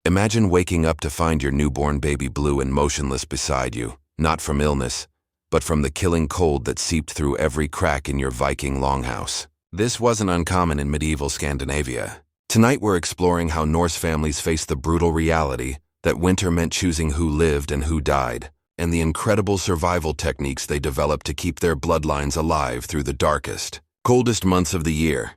Imagine waking up to find your newborn baby blue and motionless beside you, not from illness, but from the killing cold that seeped through every crack in your Viking longhouse. This wasn't uncommon in medieval Scandinavia. Tonight we're exploring how Norse families faced the brutal reality that winter meant choosing who lived and who died, and the incredible survival techniques they developed to keep their bloodlines alive through the darkest, coldest months of the year.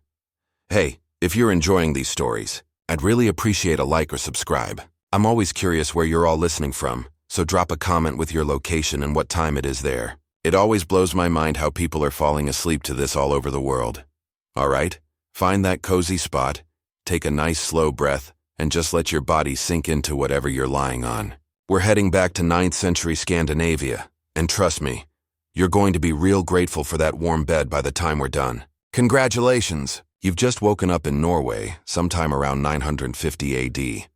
Hey, if you're enjoying these stories, I'd really appreciate a like or subscribe. I'm always curious where you're all listening from, so drop a comment with your location and what time it is there. It always blows my mind how people are falling asleep to this all over the world. Alright, find that cozy spot, take a nice slow breath, and just let your body sink into whatever you're lying on. We're heading back to 9th century Scandinavia, and trust me, you're going to be real grateful for that warm bed by the time we're done. Congratulations! You've just woken up in Norway, sometime around 950 AD.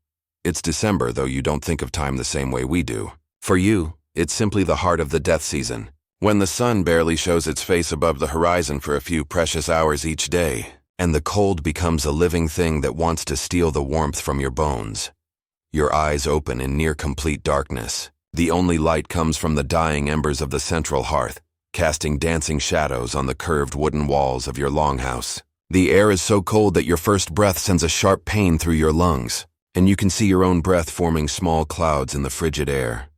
It's December, though you don't think of time the same way we do. For you, it's simply the heart of the death season, when the sun barely shows its face above the horizon for a few precious hours each day, and the cold becomes a living thing that wants to steal the warmth from your bones. Your eyes open in near-complete darkness. The only light comes from the dying embers of the central hearth, casting dancing shadows on the curved wooden walls of your longhouse. The air is so cold that your first breath sends a sharp pain through your lungs, and you can see your own breath forming small clouds in the frigid air.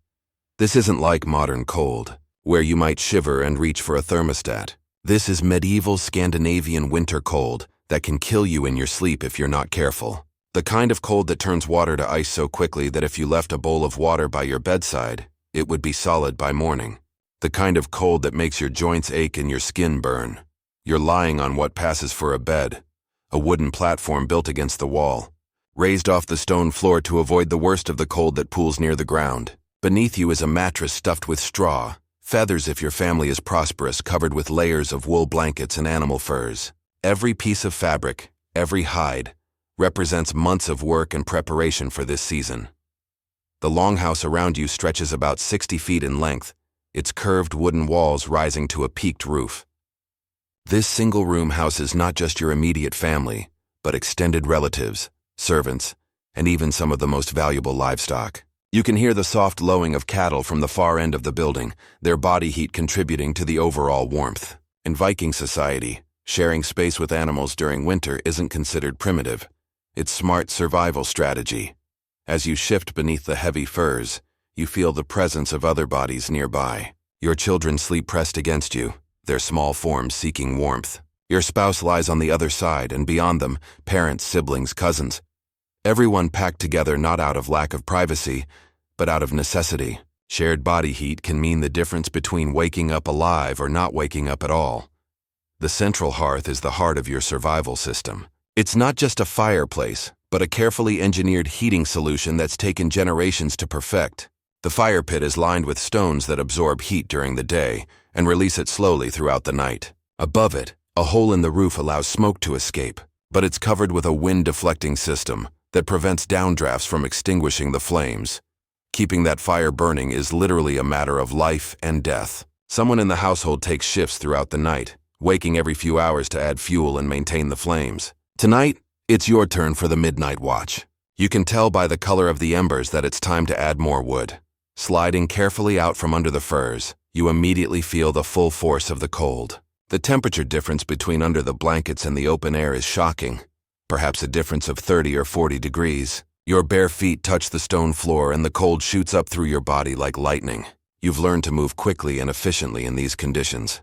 This isn't like modern cold, where you might shiver and reach for a thermostat. This is medieval Scandinavian winter cold that can kill you in your sleep if you're not careful. The kind of cold that turns water to ice so quickly that if you left a bowl of water by your bedside, it would be solid by morning. The kind of cold that makes your joints ache and your skin burn. You're lying on what passes for a bed, a wooden platform built against the wall, raised off the stone floor to avoid the worst of the cold that pools near the ground. Beneath you is a mattress stuffed with straw, feathers if your family is prosperous, covered with layers of wool blankets and animal furs. Every piece of fabric, every hide, represents months of work and preparation for this season. The longhouse around you stretches about 60 feet in length, its curved wooden walls rising to a peaked roof. This single room houses not just your immediate family, but extended relatives, servants, and even some of the most valuable livestock. You can hear the soft lowing of cattle from the far end of the building, their body heat contributing to the overall warmth. In Viking society, sharing space with animals during winter isn't considered primitive. It's smart survival strategy. As you shift beneath the heavy furs, you feel the presence of other bodies nearby. Your children sleep pressed against you, their small forms seeking warmth. Your spouse lies on the other side, and beyond them, parents, siblings, cousins. Everyone packed together not out of lack of privacy, but out of necessity. Shared body heat can mean the difference between waking up alive or not waking up at all. The central hearth is the heart of your survival system. It's not just a fireplace, but a carefully engineered heating solution that's taken generations to perfect. The fire pit is lined with stones that absorb heat during the day and release it slowly throughout the night. Above it, a hole in the roof allows smoke to escape, but it's covered with a wind-deflecting system that prevents downdrafts from extinguishing the flames. Keeping that fire burning is literally a matter of life and death. Someone in the household takes shifts throughout the night, waking every few hours to add fuel and maintain the flames. Tonight, it's your turn for the midnight watch. You can tell by the color of the embers that it's time to add more wood. Sliding carefully out from under the furs, you immediately feel the full force of the cold. The temperature difference between under the blankets and the open air is shocking, perhaps a difference of 30 or 40 degrees. Your bare feet touch the stone floor and the cold shoots up through your body like lightning. You've learned to move quickly and efficiently in these conditions.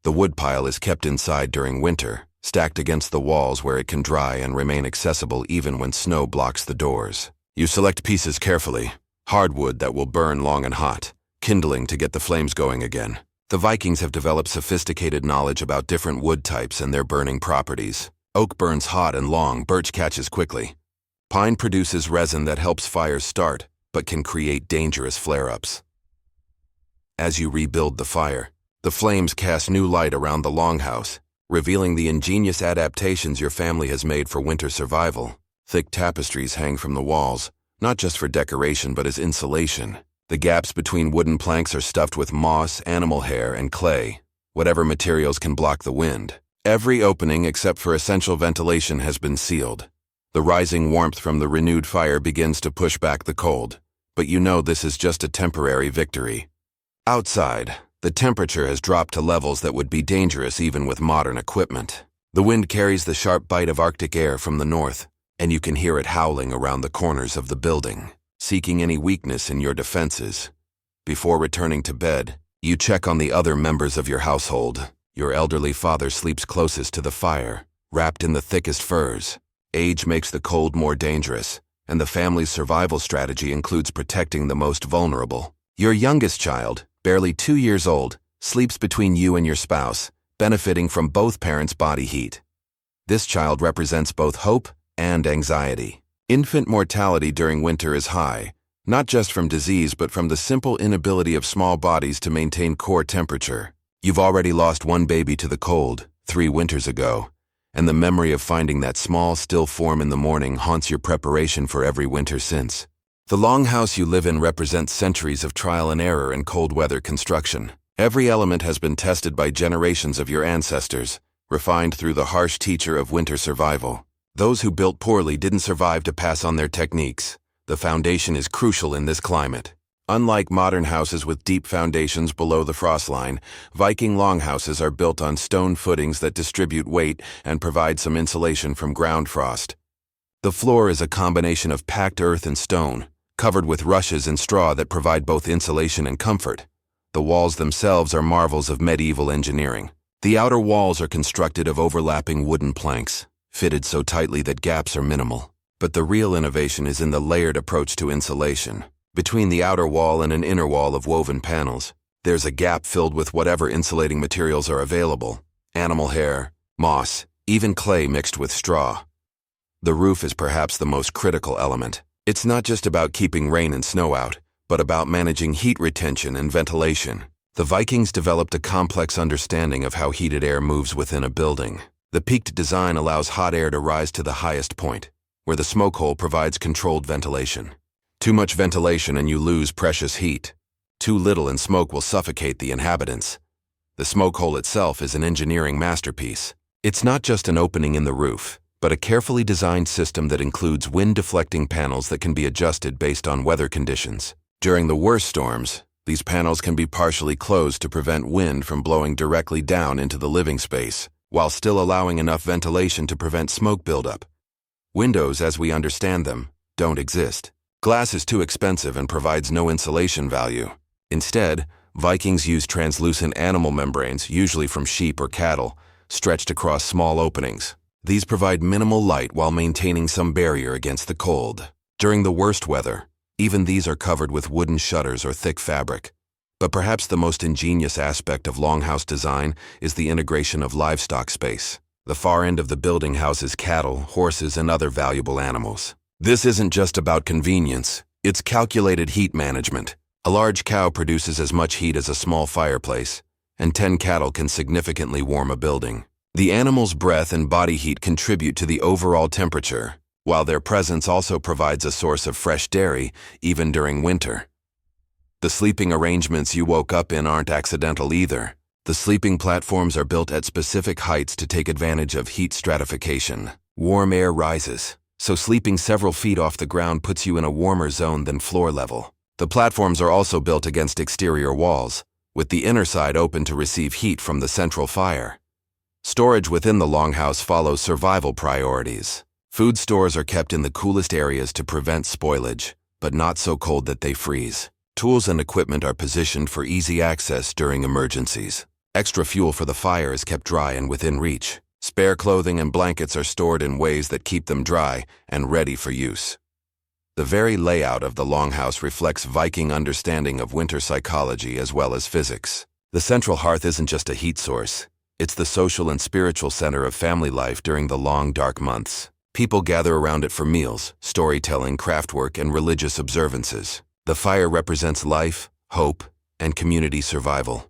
The woodpile is kept inside during winter, stacked against the walls where it can dry and remain accessible even when snow blocks the doors. You select pieces carefully, hardwood that will burn long and hot, kindling to get the flames going again. The Vikings have developed sophisticated knowledge about different wood types and their burning properties. Oak burns hot and long, birch catches quickly. Pine produces resin that helps fires start, but can create dangerous flare-ups. As you rebuild the fire, the flames cast new light around the longhouse, revealing the ingenious adaptations your family has made for winter survival. Thick tapestries hang from the walls, not just for decoration but as insulation. The gaps between wooden planks are stuffed with moss, animal hair, and clay, whatever materials can block the wind. Every opening except for essential ventilation has been sealed. The rising warmth from the renewed fire begins to push back the cold, but you know this is just a temporary victory. Outside, the temperature has dropped to levels that would be dangerous even with modern equipment. The wind carries the sharp bite of Arctic air from the north, and you can hear it howling around the corners of the building, seeking any weakness in your defenses. Before returning to bed, you check on the other members of your household. Your elderly father sleeps closest to the fire, wrapped in the thickest furs. Age makes the cold more dangerous, and the family's survival strategy includes protecting the most vulnerable. Your youngest child, barely 2 years old, sleeps between you and your spouse, benefiting from both parents' body heat. This child represents both hope and anxiety. Infant mortality during winter is high, not just from disease but from the simple inability of small bodies to maintain core temperature. You've already lost one baby to the cold, 3 winters ago, and the memory of finding that small, still form in the morning haunts your preparation for every winter since. The longhouse you live in represents centuries of trial and error in cold weather construction. Every element has been tested by generations of your ancestors, refined through the harsh teacher of winter survival. Those who built poorly didn't survive to pass on their techniques. The foundation is crucial in this climate. Unlike modern houses with deep foundations below the frost line, Viking longhouses are built on stone footings that distribute weight and provide some insulation from ground frost. The floor is a combination of packed earth and stone, covered with rushes and straw that provide both insulation and comfort. The walls themselves are marvels of medieval engineering. The outer walls are constructed of overlapping wooden planks, fitted so tightly that gaps are minimal. But the real innovation is in the layered approach to insulation. Between the outer wall and an inner wall of woven panels, there's a gap filled with whatever insulating materials are available: animal hair, moss, even clay mixed with straw. The roof is perhaps the most critical element. It's not just about keeping rain and snow out, but about managing heat retention and ventilation. The Vikings developed a complex understanding of how heated air moves within a building. The peaked design allows hot air to rise to the highest point, where the smoke hole provides controlled ventilation. Too much ventilation and you lose precious heat. Too little and smoke will suffocate the inhabitants. The smoke hole itself is an engineering masterpiece. It's not just an opening in the roof, but a carefully designed system that includes wind-deflecting panels that can be adjusted based on weather conditions. During the worst storms, these panels can be partially closed to prevent wind from blowing directly down into the living space, while still allowing enough ventilation to prevent smoke buildup. Windows, as we understand them, don't exist. Glass is too expensive and provides no insulation value. Instead, Vikings use translucent animal membranes, usually from sheep or cattle, stretched across small openings. These provide minimal light while maintaining some barrier against the cold. During the worst weather, even these are covered with wooden shutters or thick fabric. But perhaps the most ingenious aspect of longhouse design is the integration of livestock space. The far end of the building houses cattle, horses, and other valuable animals. This isn't just about convenience, it's calculated heat management. A large cow produces as much heat as a small fireplace, and 10 cattle can significantly warm a building. The animal's breath and body heat contribute to the overall temperature, while their presence also provides a source of fresh dairy, even during winter. The sleeping arrangements you woke up in aren't accidental either. The sleeping platforms are built at specific heights to take advantage of heat stratification. Warm air rises, so sleeping several feet off the ground puts you in a warmer zone than floor level. The platforms are also built against exterior walls, with the inner side open to receive heat from the central fire. Storage within the longhouse follows survival priorities. Food stores are kept in the coolest areas to prevent spoilage, but not so cold that they freeze. Tools and equipment are positioned for easy access during emergencies. Extra fuel for the fire is kept dry and within reach. Spare clothing and blankets are stored in ways that keep them dry and ready for use. The very layout of the longhouse reflects Viking understanding of winter psychology as well as physics. The central hearth isn't just a heat source. It's the social and spiritual center of family life during the long, dark months. People gather around it for meals, storytelling, craftwork, and religious observances. The fire represents life, hope, and community survival.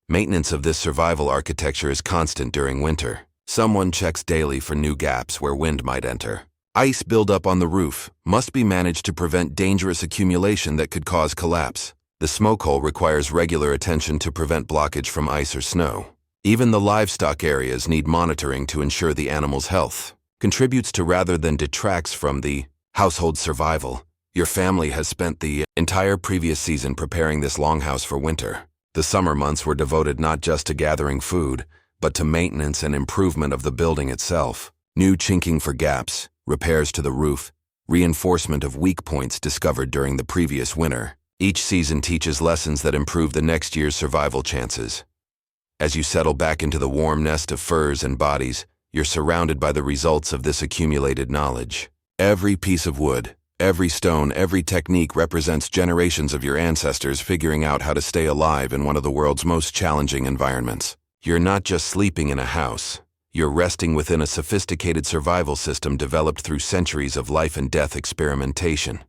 Maintenance of this survival architecture is constant during winter. Someone checks daily for new gaps where wind might enter. Ice buildup on the roof must be managed to prevent dangerous accumulation that could cause collapse. The smoke hole requires regular attention to prevent blockage from ice or snow. Even the livestock areas need monitoring to ensure the animal's health. contributes to rather than detracts from the household survival. Your family has spent the entire previous season preparing this longhouse for winter. The summer months were devoted not just to gathering food, but to maintenance and improvement of the building itself. New chinking for gaps, repairs to the roof, reinforcement of weak points discovered during the previous winter. Each season teaches lessons that improve the next year's survival chances. As you settle back into the warm nest of furs and bodies, you're surrounded by the results of this accumulated knowledge. Every piece of wood, every stone, every technique represents generations of your ancestors figuring out how to stay alive in one of the world's most challenging environments. You're not just sleeping in a house. You're resting within a sophisticated survival system developed through centuries of life and death experimentation.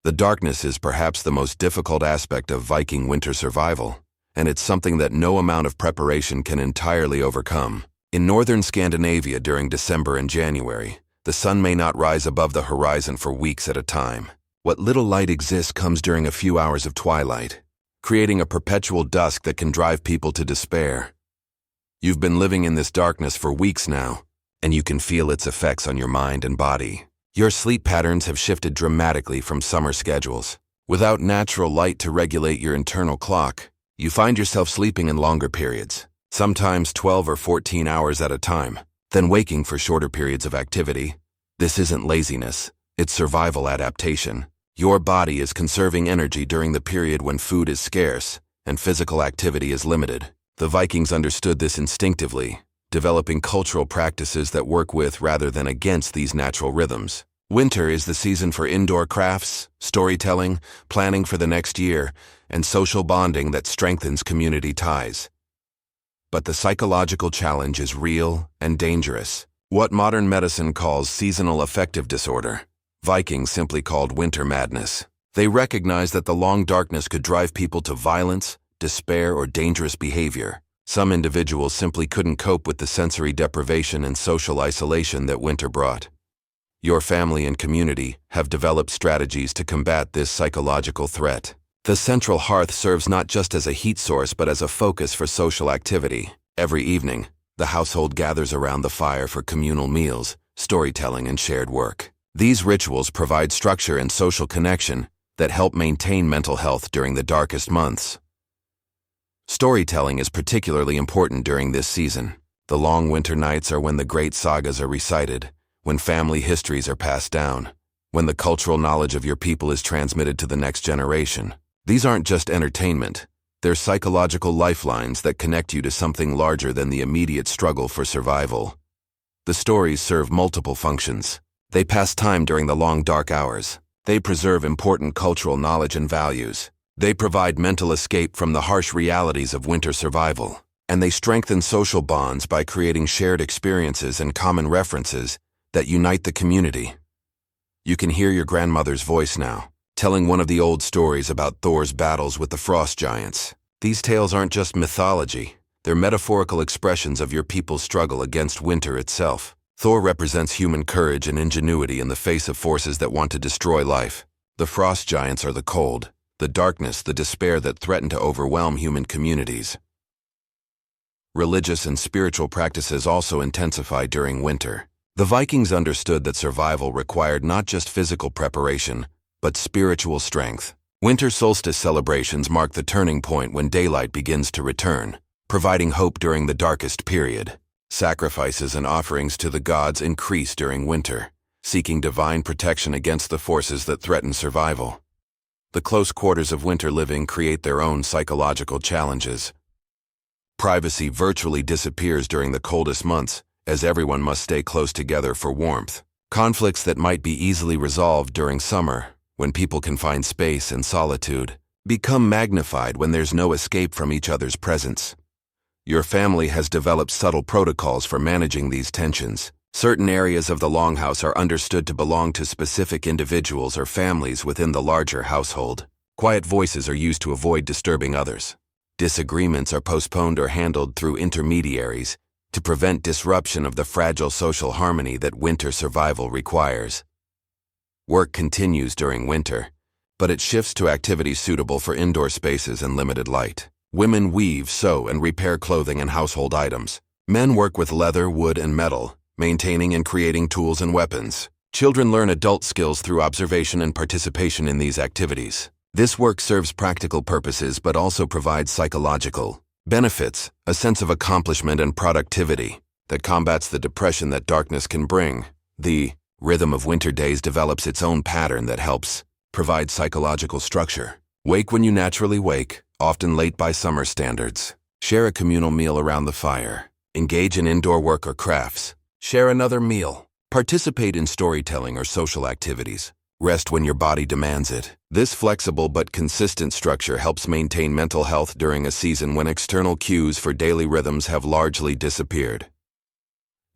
The darkness is perhaps the most difficult aspect of Viking winter survival, and it's something that no amount of preparation can entirely overcome. In northern Scandinavia during December and January, the sun may not rise above the horizon for weeks at a time. What little light exists comes during a few hours of twilight, creating a perpetual dusk that can drive people to despair. You've been living in this darkness for weeks now, and you can feel its effects on your mind and body. Your sleep patterns have shifted dramatically from summer schedules. Without natural light to regulate your internal clock, you find yourself sleeping in longer periods, sometimes 12 or 14 hours at a time, then waking for shorter periods of activity. This isn't laziness, it's survival adaptation. Your body is conserving energy during the period when food is scarce and physical activity is limited. The Vikings understood this instinctively, developing cultural practices that work with rather than against these natural rhythms. Winter is the season for indoor crafts, storytelling, planning for the next year, and social bonding that strengthens community ties. But the psychological challenge is real and dangerous. What modern medicine calls seasonal affective disorder, Vikings simply called winter madness. They recognized that the long darkness could drive people to violence, despair, or dangerous behavior. Some individuals simply couldn't cope with the sensory deprivation and social isolation that winter brought. Your family and community have developed strategies to combat this psychological threat. The central hearth serves not just as a heat source but as a focus for social activity. Every evening, the household gathers around the fire for communal meals, storytelling, and shared work. These rituals provide structure and social connection that help maintain mental health during the darkest months. Storytelling is particularly important during this season. The long winter nights are when the great sagas are recited, when family histories are passed down, when the cultural knowledge of your people is transmitted to the next generation. These aren't just entertainment, they're psychological lifelines that connect you to something larger than the immediate struggle for survival. The stories serve multiple functions. They pass time during the long dark hours. They preserve important cultural knowledge and values. They provide mental escape from the harsh realities of winter survival. And they strengthen social bonds by creating shared experiences and common references that unite the community. You can hear your grandmother's voice now, telling one of the old stories about Thor's battles with the frost giants. These tales aren't just mythology, they're metaphorical expressions of your people's struggle against winter itself. Thor represents human courage and ingenuity in the face of forces that want to destroy life. The frost giants are the cold, the darkness, the despair that threaten to overwhelm human communities. Religious and spiritual practices also intensify during winter. The Vikings understood that survival required not just physical preparation, but spiritual strength. Winter solstice celebrations mark the turning point when daylight begins to return, providing hope during the darkest period. Sacrifices and offerings to the gods increase during winter, seeking divine protection against the forces that threaten survival. The close quarters of winter living create their own psychological challenges. Privacy virtually disappears during the coldest months, as everyone must stay close together for warmth. Conflicts that might be easily resolved during summer, when people can find space and solitude, become magnified when there's no escape from each other's presence. Your family has developed subtle protocols for managing these tensions. Certain areas of the longhouse are understood to belong to specific individuals or families within the larger household. Quiet voices are used to avoid disturbing others. Disagreements are postponed or handled through intermediaries to prevent disruption of the fragile social harmony that winter survival requires. Work continues during winter, but it shifts to activities suitable for indoor spaces and limited light. Women weave, sew, and repair clothing and household items. Men work with leather, wood, and metal, maintaining and creating tools and weapons. Children learn adult skills through observation and participation in these activities. This work serves practical purposes but also provides psychological benefits, a sense of accomplishment and productivity that combats the depression that darkness can bring. The rhythm of winter days develops its own pattern that helps provide psychological structure. Wake when you naturally wake, often late by summer standards. Share a communal meal around the fire. Engage in indoor work or crafts. Share another meal. Participate in storytelling or social activities. Rest when your body demands it. This flexible but consistent structure helps maintain mental health during a season when external cues for daily rhythms have largely disappeared.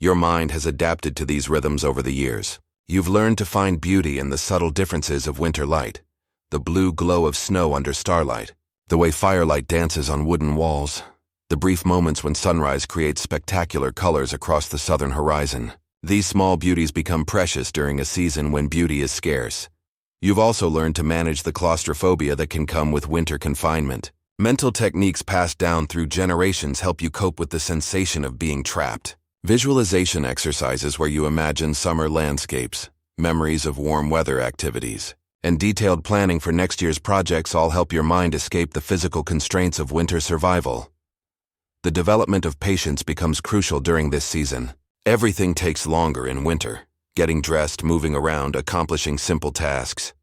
Your mind has adapted to these rhythms over the years. You've learned to find beauty in the subtle differences of winter light, the blue glow of snow under starlight, the way firelight dances on wooden walls, the brief moments when sunrise creates spectacular colors across the southern horizon. These small beauties become precious during a season when beauty is scarce. You've also learned to manage the claustrophobia that can come with winter confinement. Mental techniques passed down through generations help you cope with the sensation of being trapped. Visualization exercises where you imagine summer landscapes, memories of warm weather activities, and detailed planning for next year's projects all help your mind escape the physical constraints of winter survival. The development of patience becomes crucial during this season. Everything takes longer in winter. Getting dressed, moving around, accomplishing simple tasks.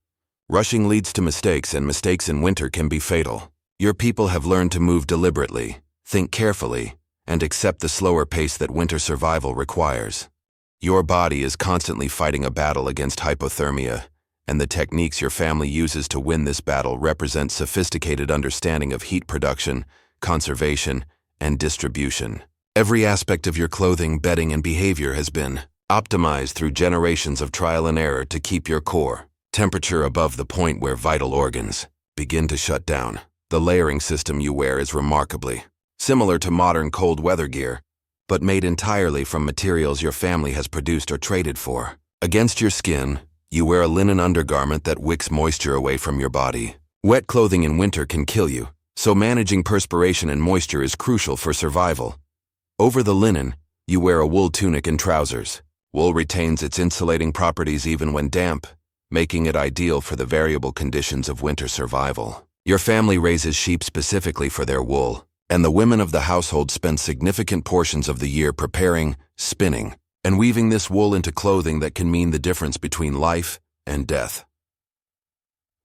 Rushing leads to mistakes, and mistakes in winter can be fatal. Your people have learned to move deliberately, think carefully, and accept the slower pace that winter survival requires. Your body is constantly fighting a battle against hypothermia, and the techniques your family uses to win this battle represent sophisticated understanding of heat production, conservation, and distribution. Every aspect of your clothing, bedding, and behavior has been optimized through generations of trial and error to keep your core temperature above the point where vital organs begin to shut down. The layering system you wear is remarkably similar to modern cold weather gear, but made entirely from materials your family has produced or traded for. Against your skin, you wear a linen undergarment that wicks moisture away from your body. Wet clothing in winter can kill you, so managing perspiration and moisture is crucial for survival. Over the linen, you wear a wool tunic and trousers. Wool retains its insulating properties even when damp, making it ideal for the variable conditions of winter survival. Your family raises sheep specifically for their wool, and the women of the household spend significant portions of the year preparing, spinning, and weaving this wool into clothing that can mean the difference between life and death.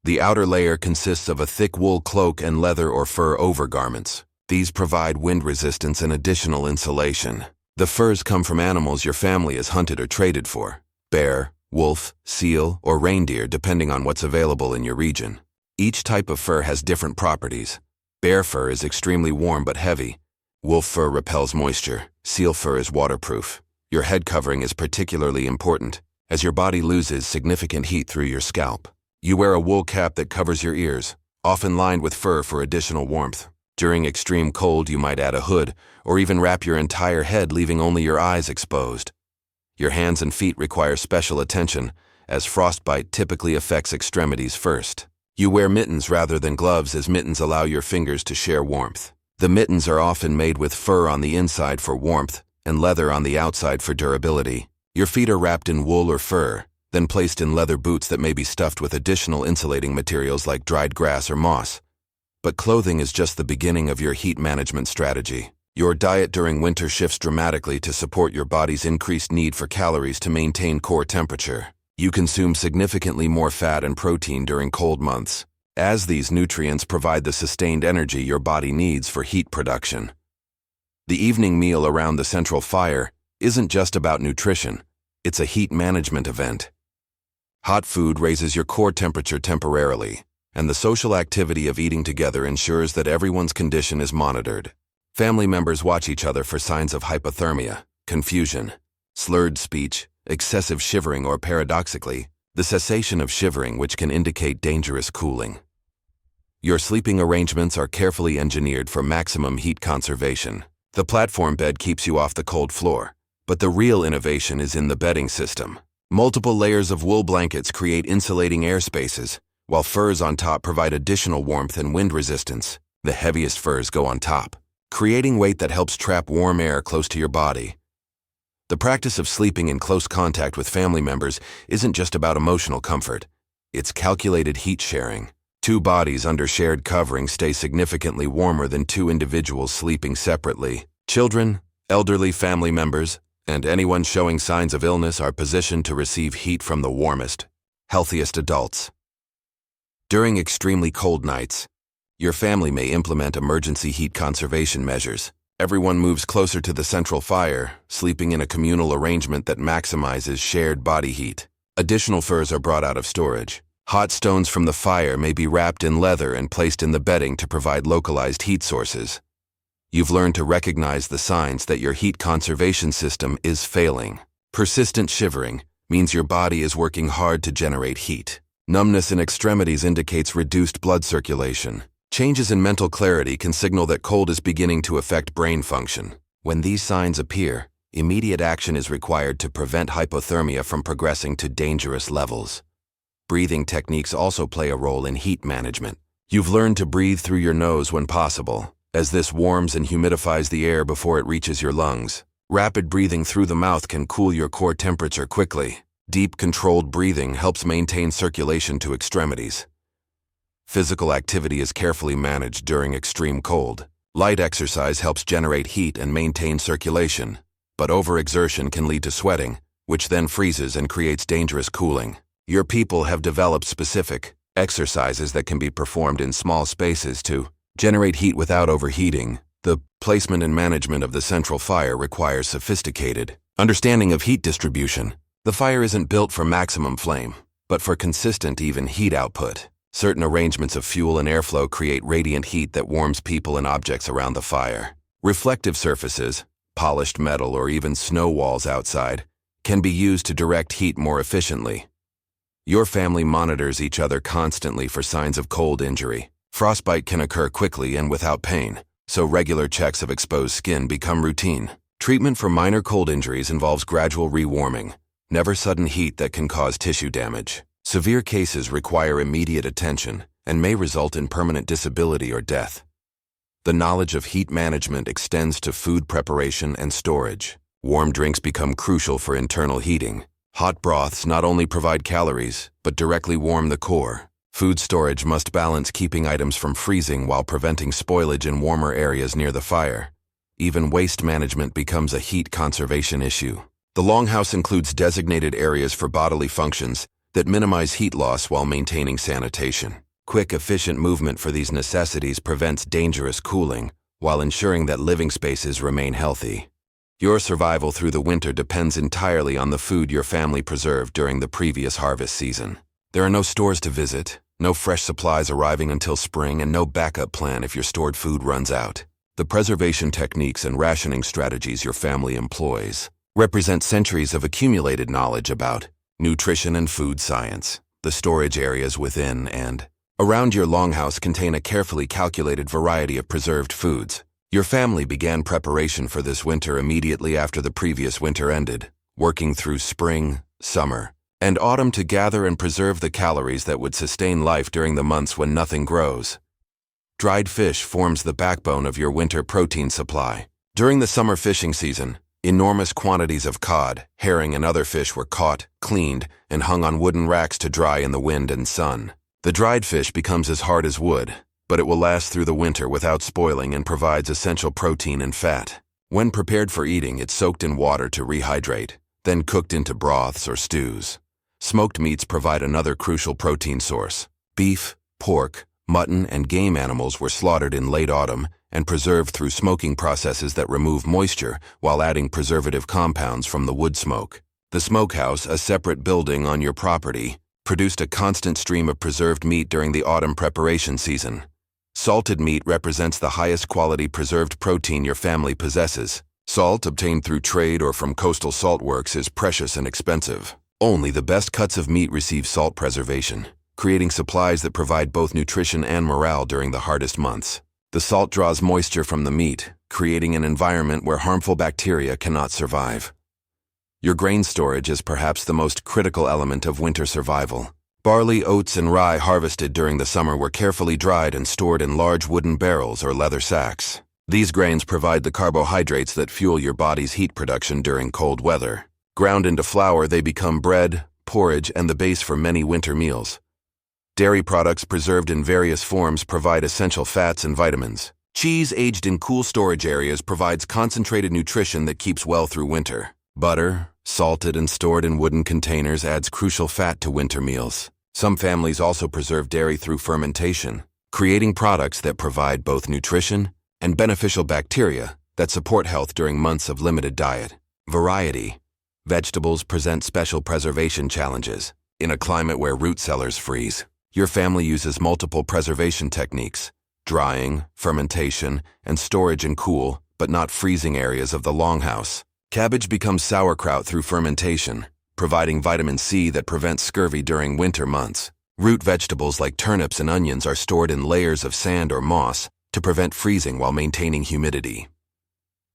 The outer layer consists of a thick wool cloak and leather or fur overgarments. These provide wind resistance and additional insulation. The furs come from animals your family has hunted or traded for: bear, wolf, seal, or reindeer, depending on what's available in your region. Each type of fur has different properties. Bear fur is extremely warm but heavy. Wolf fur repels moisture. Seal fur is waterproof. Your head covering is particularly important, as your body loses significant heat through your scalp. You wear a wool cap that covers your ears, often lined with fur for additional warmth. During extreme cold, you might add a hood, or even wrap your entire head, leaving only your eyes exposed. Your hands and feet require special attention, as frostbite typically affects extremities first. You wear mittens rather than gloves, as mittens allow your fingers to share warmth. The mittens are often made with fur on the inside for warmth and leather on the outside for durability. Your feet are wrapped in wool or fur, then placed in leather boots that may be stuffed with additional insulating materials like dried grass or moss. But clothing is just the beginning of your heat management strategy. Your diet during winter shifts dramatically to support your body's increased need for calories to maintain core temperature. You consume significantly more fat and protein during cold months, as these nutrients provide the sustained energy your body needs for heat production. The evening meal around the central fire isn't just about nutrition, it's a heat management event. Hot food raises your core temperature temporarily, and the social activity of eating together ensures that everyone's condition is monitored. Family members watch each other for signs of hypothermia, confusion, slurred speech, excessive shivering, or paradoxically, the cessation of shivering, which can indicate dangerous cooling. Your sleeping arrangements are carefully engineered for maximum heat conservation. The platform bed keeps you off the cold floor, but the real innovation is in the bedding system. Multiple layers of wool blankets create insulating air spaces, while furs on top provide additional warmth and wind resistance. The heaviest furs go on top, creating weight that helps trap warm air close to your body. The practice of sleeping in close contact with family members isn't just about emotional comfort. It's calculated heat sharing. Two bodies under shared covering stay significantly warmer than two individuals sleeping separately. Children, elderly family members, and anyone showing signs of illness are positioned to receive heat from the warmest, healthiest adults. During extremely cold nights, your family may implement emergency heat conservation measures. Everyone moves closer to the central fire, sleeping in a communal arrangement that maximizes shared body heat. Additional furs are brought out of storage. Hot stones from the fire may be wrapped in leather and placed in the bedding to provide localized heat sources. You've learned to recognize the signs that your heat conservation system is failing. Persistent shivering means your body is working hard to generate heat. Numbness in extremities indicates reduced blood circulation. Changes in mental clarity can signal that cold is beginning to affect brain function. When these signs appear, immediate action is required to prevent hypothermia from progressing to dangerous levels. Breathing techniques also play a role in heat management. You've learned to breathe through your nose when possible, as this warms and humidifies the air before it reaches your lungs. Rapid breathing through the mouth can cool your core temperature quickly. Deep, controlled breathing helps maintain circulation to extremities. Physical activity is carefully managed during extreme cold. Light exercise helps generate heat and maintain circulation, but overexertion can lead to sweating, which then freezes and creates dangerous cooling. Your people have developed specific exercises that can be performed in small spaces to generate heat without overheating. The placement and management of the central fire requires sophisticated understanding of heat distribution. The fire isn't built for maximum flame, but for consistent, even heat output. Certain arrangements of fuel and airflow create radiant heat that warms people and objects around the fire. Reflective surfaces, polished metal, or even snow walls outside can be used to direct heat more efficiently. Your family monitors each other constantly for signs of cold injury. Frostbite can occur quickly and without pain, so regular checks of exposed skin become routine. Treatment for minor cold injuries involves gradual rewarming, never sudden heat that can cause tissue damage. Severe cases require immediate attention and may result in permanent disability or death. The knowledge of heat management extends to food preparation and storage. Warm drinks become crucial for internal heating. Hot broths not only provide calories, but directly warm the core. Food storage must balance keeping items from freezing while preventing spoilage in warmer areas near the fire. Even waste management becomes a heat conservation issue. The longhouse includes designated areas for bodily functions that minimize heat loss while maintaining sanitation. Quick, efficient movement for these necessities prevents dangerous cooling while ensuring that living spaces remain healthy. Your survival through the winter depends entirely on the food your family preserved during the previous harvest season. There are no stores to visit, no fresh supplies arriving until spring, and no backup plan if your stored food runs out. The preservation techniques and rationing strategies your family employs represent centuries of accumulated knowledge about nutrition and food science. The storage areas within and around your longhouse contain a carefully calculated variety of preserved foods. Your family began preparation for this winter immediately after the previous winter ended, working through spring, summer, and autumn to gather and preserve the calories that would sustain life during the months when nothing grows. Dried fish forms the backbone of your winter protein supply. During the summer fishing season, enormous quantities of cod, herring, and other fish were caught, cleaned, and hung on wooden racks to dry in the wind and sun. The dried fish becomes as hard as wood, but it will last through the winter without spoiling and provides essential protein and fat. When prepared for eating, it's soaked in water to rehydrate, then cooked into broths or stews. Smoked meats provide another crucial protein source. Beef, pork, mutton, and game animals were slaughtered in late autumn and preserved through smoking processes that remove moisture while adding preservative compounds from the wood smoke. The smokehouse, a separate building on your property, produced a constant stream of preserved meat during the autumn preparation season. Salted meat represents the highest quality preserved protein your family possesses. Salt obtained through trade or from coastal salt works is precious and expensive. Only the best cuts of meat receive salt preservation, creating supplies that provide both nutrition and morale during the hardest months. The salt draws moisture from the meat, creating an environment where harmful bacteria cannot survive. Your grain storage is perhaps the most critical element of winter survival. Barley, oats, and rye harvested during the summer were carefully dried and stored in large wooden barrels or leather sacks. These grains provide the carbohydrates that fuel your body's heat production during cold weather. Ground into flour, they become bread, porridge, and the base for many winter meals. Dairy products preserved in various forms provide essential fats and vitamins. Cheese aged in cool storage areas provides concentrated nutrition that keeps well through winter. Butter, salted and stored in wooden containers, adds crucial fat to winter meals. Some families also preserve dairy through fermentation, creating products that provide both nutrition and beneficial bacteria that support health during months of limited diet. Variety. Vegetables present special preservation challenges. In a climate where root cellars freeze, your family uses multiple preservation techniques: drying, fermentation, and storage in cool, but not freezing areas of the longhouse. Cabbage becomes sauerkraut through fermentation, providing vitamin C that prevents scurvy during winter months. Root vegetables like turnips and onions are stored in layers of sand or moss to prevent freezing while maintaining humidity.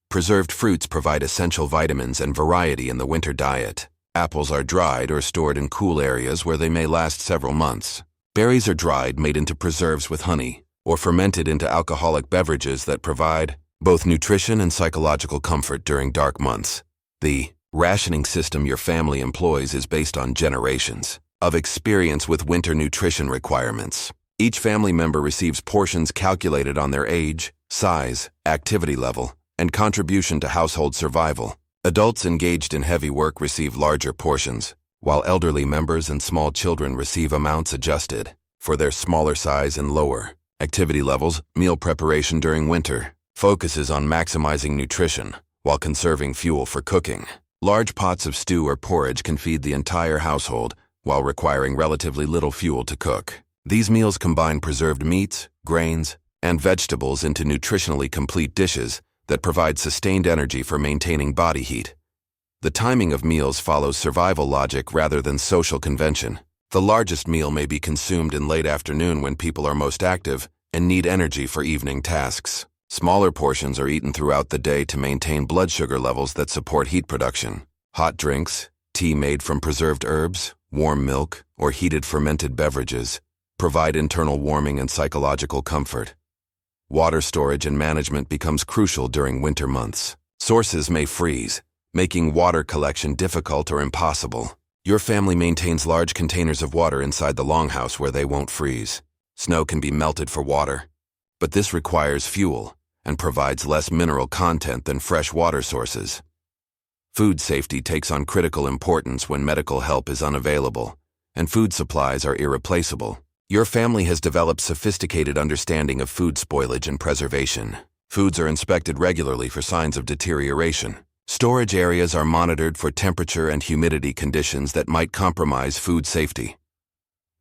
Preserved fruits provide essential vitamins and variety in the winter diet. Apples are dried or stored in cool areas where they may last several months. Berries are dried, made into preserves with honey, or fermented into alcoholic beverages that provide both nutrition and psychological comfort during dark months. The rationing system your family employs is based on generations of experience with winter nutrition requirements. Each family member receives portions calculated on their age, size, activity level, and contribution to household survival. Adults engaged in heavy work receive larger portions, while elderly members and small children receive amounts adjusted for their smaller size and lower activity levels. Meal preparation during winter focuses on maximizing nutrition while conserving fuel for cooking. Large pots of stew or porridge can feed the entire household while requiring relatively little fuel to cook. These meals combine preserved meats, grains, and vegetables into nutritionally complete dishes that provide sustained energy for maintaining body heat. The timing of meals follows survival logic rather than social convention. The largest meal may be consumed in late afternoon when people are most active and need energy for evening tasks. Smaller portions are eaten throughout the day to maintain blood sugar levels that support heat production. Hot drinks, tea made from preserved herbs, warm milk, or heated fermented beverages provide internal warming and psychological comfort. Water storage and management becomes crucial during winter months. Sources may freeze, making water collection difficult or impossible. Your family maintains large containers of water inside the longhouse where they won't freeze. Snow can be melted for water, but this requires fuel and provides less mineral content than fresh water sources. Food safety takes on critical importance when medical help is unavailable and food supplies are irreplaceable. Your family has developed sophisticated understanding of food spoilage and preservation. Foods are inspected regularly for signs of deterioration. Storage areas are monitored for temperature and humidity conditions that might compromise food safety.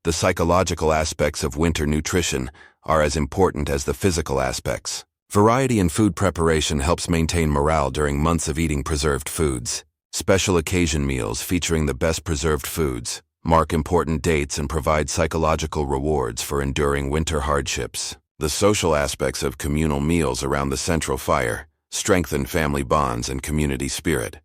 The psychological aspects of winter nutrition are as important as the physical aspects. Variety in food preparation helps maintain morale during months of eating preserved foods. Special occasion meals featuring the best preserved foods mark important dates and provide psychological rewards for enduring winter hardships. The social aspects of communal meals around the central fire strengthen family bonds and community spirit.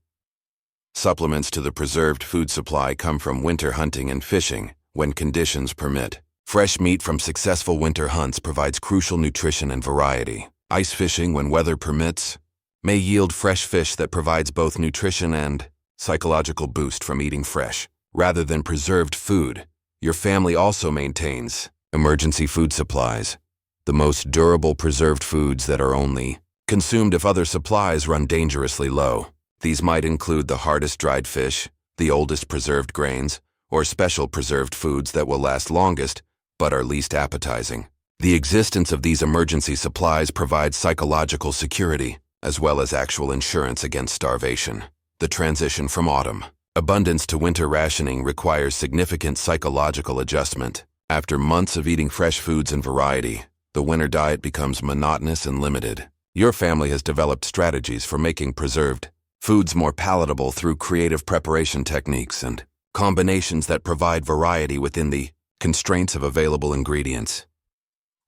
Supplements to the preserved food supply come from winter hunting and fishing when conditions permit. Fresh meat from successful winter hunts provides crucial nutrition and variety. Ice fishing, when weather permits, may yield fresh fish that provides both nutrition and psychological boost from eating fresh rather than preserved food. Your family also maintains emergency food supplies, the most durable preserved foods that are only consumed if other supplies run dangerously low. These might include the hardest dried fish, the oldest preserved grains, or special preserved foods that will last longest but are least appetizing. The existence of these emergency supplies provides psychological security, as well as actual insurance against starvation. The transition from autumn abundance to winter rationing requires significant psychological adjustment. After months of eating fresh foods and variety, the winter diet becomes monotonous and limited. Your family has developed strategies for making preserved foods more palatable through creative preparation techniques and combinations that provide variety within the constraints of available ingredients.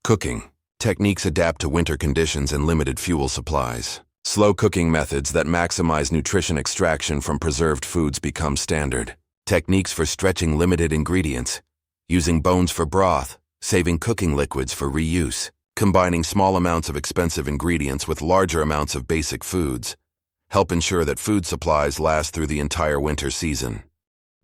Cooking techniques adapt to winter conditions and limited fuel supplies. Slow cooking methods that maximize nutrition extraction from preserved foods become standard. Techniques for stretching limited ingredients, using bones for broth, saving cooking liquids for reuse, combining small amounts of expensive ingredients with larger amounts of basic foods, help ensure that food supplies last through the entire winter season.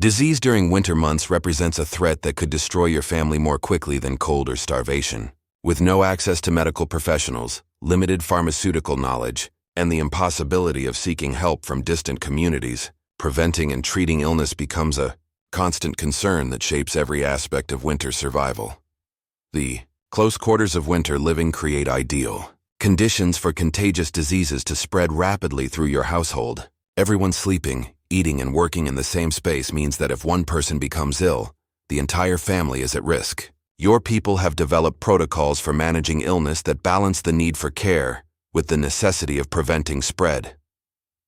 Disease during winter months represents a threat that could destroy your family more quickly than cold or starvation. With no access to medical professionals, limited pharmaceutical knowledge, and the impossibility of seeking help from distant communities, preventing and treating illness becomes a constant concern that shapes every aspect of winter survival. The close quarters of winter living create ideal conditions for contagious diseases to spread rapidly through your household. Everyone sleeping, eating, and working in the same space means that if one person becomes ill, the entire family is at risk. Your people have developed protocols for managing illness that balance the need for care with the necessity of preventing spread.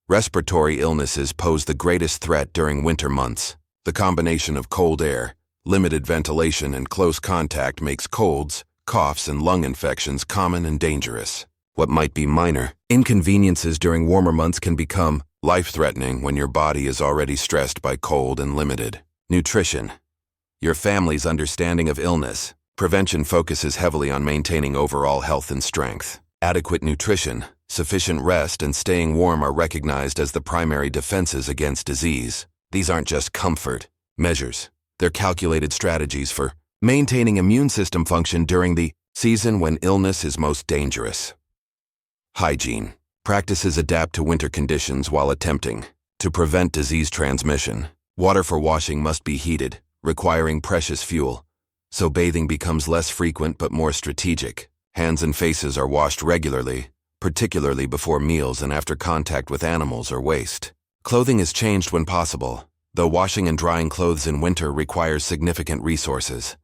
Respiratory illnesses pose the greatest threat during winter months. The combination of cold air, limited ventilation, and close contact makes colds, coughs, and lung infections common and dangerous. What might be minor inconveniences during warmer months can become life-threatening when your body is already stressed by cold and limited nutrition. Your family's understanding of illness prevention focuses heavily on maintaining overall health and strength. Adequate nutrition, sufficient rest, and staying warm are recognized as the primary defenses against disease. These aren't just comfort measures. They're calculated strategies for maintaining immune system function during the season when illness is most dangerous. Hygiene. Practices adapt to winter conditions while attempting to prevent disease transmission. Water for washing must be heated, requiring precious fuel, so bathing becomes less frequent but more strategic. Hands and faces are washed regularly, particularly before meals and after contact with animals or waste. Clothing is changed when possible, though washing and drying clothes in winter requires significant resources.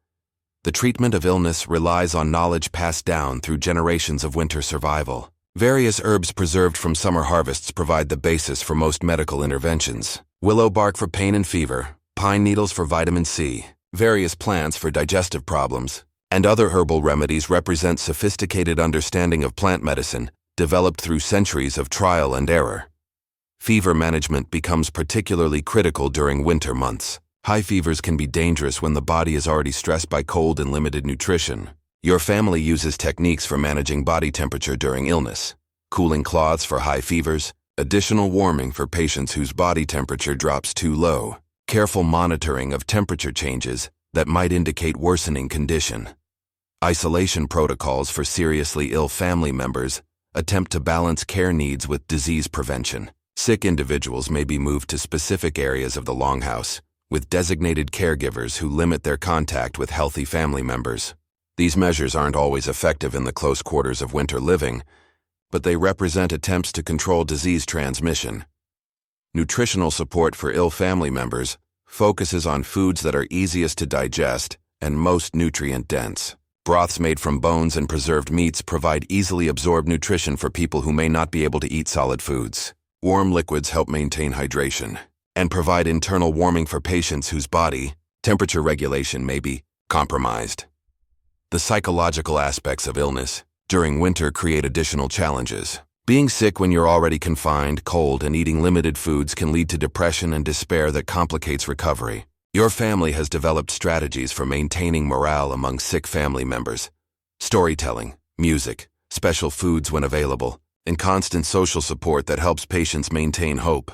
The treatment of illness relies on knowledge passed down through generations of winter survival. Various herbs preserved from summer harvests provide the basis for most medical interventions. Willow bark for pain and fever, pine needles for vitamin C, various plants for digestive problems, and other herbal remedies represent sophisticated understanding of plant medicine developed through centuries of trial and error. Fever management becomes particularly critical during winter months. High fevers can be dangerous when the body is already stressed by cold and limited nutrition. Your family uses techniques for managing body temperature during illness: cooling cloths for high fevers, additional warming for patients whose body temperature drops too low, careful monitoring of temperature changes that might indicate worsening condition. Isolation protocols for seriously ill family members attempt to balance care needs with disease prevention. Sick individuals may be moved to specific areas of the longhouse, with designated caregivers who limit their contact with healthy family members. These measures aren't always effective in the close quarters of winter living, but they represent attempts to control disease transmission. Nutritional support for ill family members focuses on foods that are easiest to digest and most nutrient-dense. Broths made from bones and preserved meats provide easily absorbed nutrition for people who may not be able to eat solid foods. Warm liquids help maintain hydration and provide internal warming for patients whose body temperature regulation may be compromised. The psychological aspects of illness during winter create additional challenges. Being sick when you're already confined, cold, and eating limited foods can lead to depression and despair that complicates recovery. Your family has developed strategies for maintaining morale among sick family members: storytelling, music, special foods when available, and constant social support that helps patients maintain hope.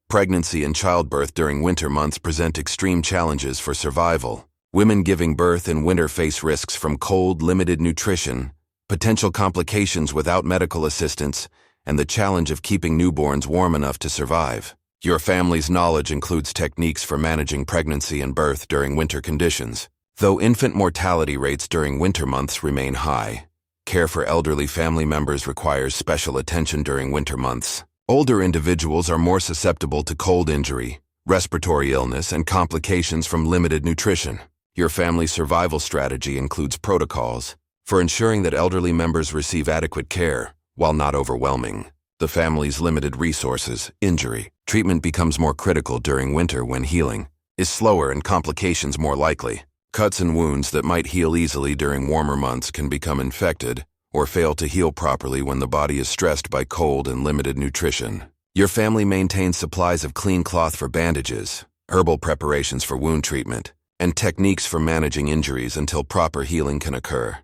Pregnancy and childbirth during winter months present extreme challenges for survival. Women giving birth in winter face risks from cold, limited nutrition, potential complications without medical assistance, and the challenge of keeping newborns warm enough to survive. Your family's knowledge includes techniques for managing pregnancy and birth during winter conditions. Though infant mortality rates during winter months remain high, care for elderly family members requires special attention during winter months. Older individuals are more susceptible to cold injury, respiratory illness, and complications from limited nutrition. Your family's survival strategy includes protocols for ensuring that elderly members receive adequate care while not overwhelming the family's limited resources. Injury treatment becomes more critical during winter when healing is slower and complications more likely. Cuts and wounds that might heal easily during warmer months can become infected or fail to heal properly when the body is stressed by cold and limited nutrition. Your family maintains supplies of clean cloth for bandages, herbal preparations for wound treatment, and techniques for managing injuries until proper healing can occur.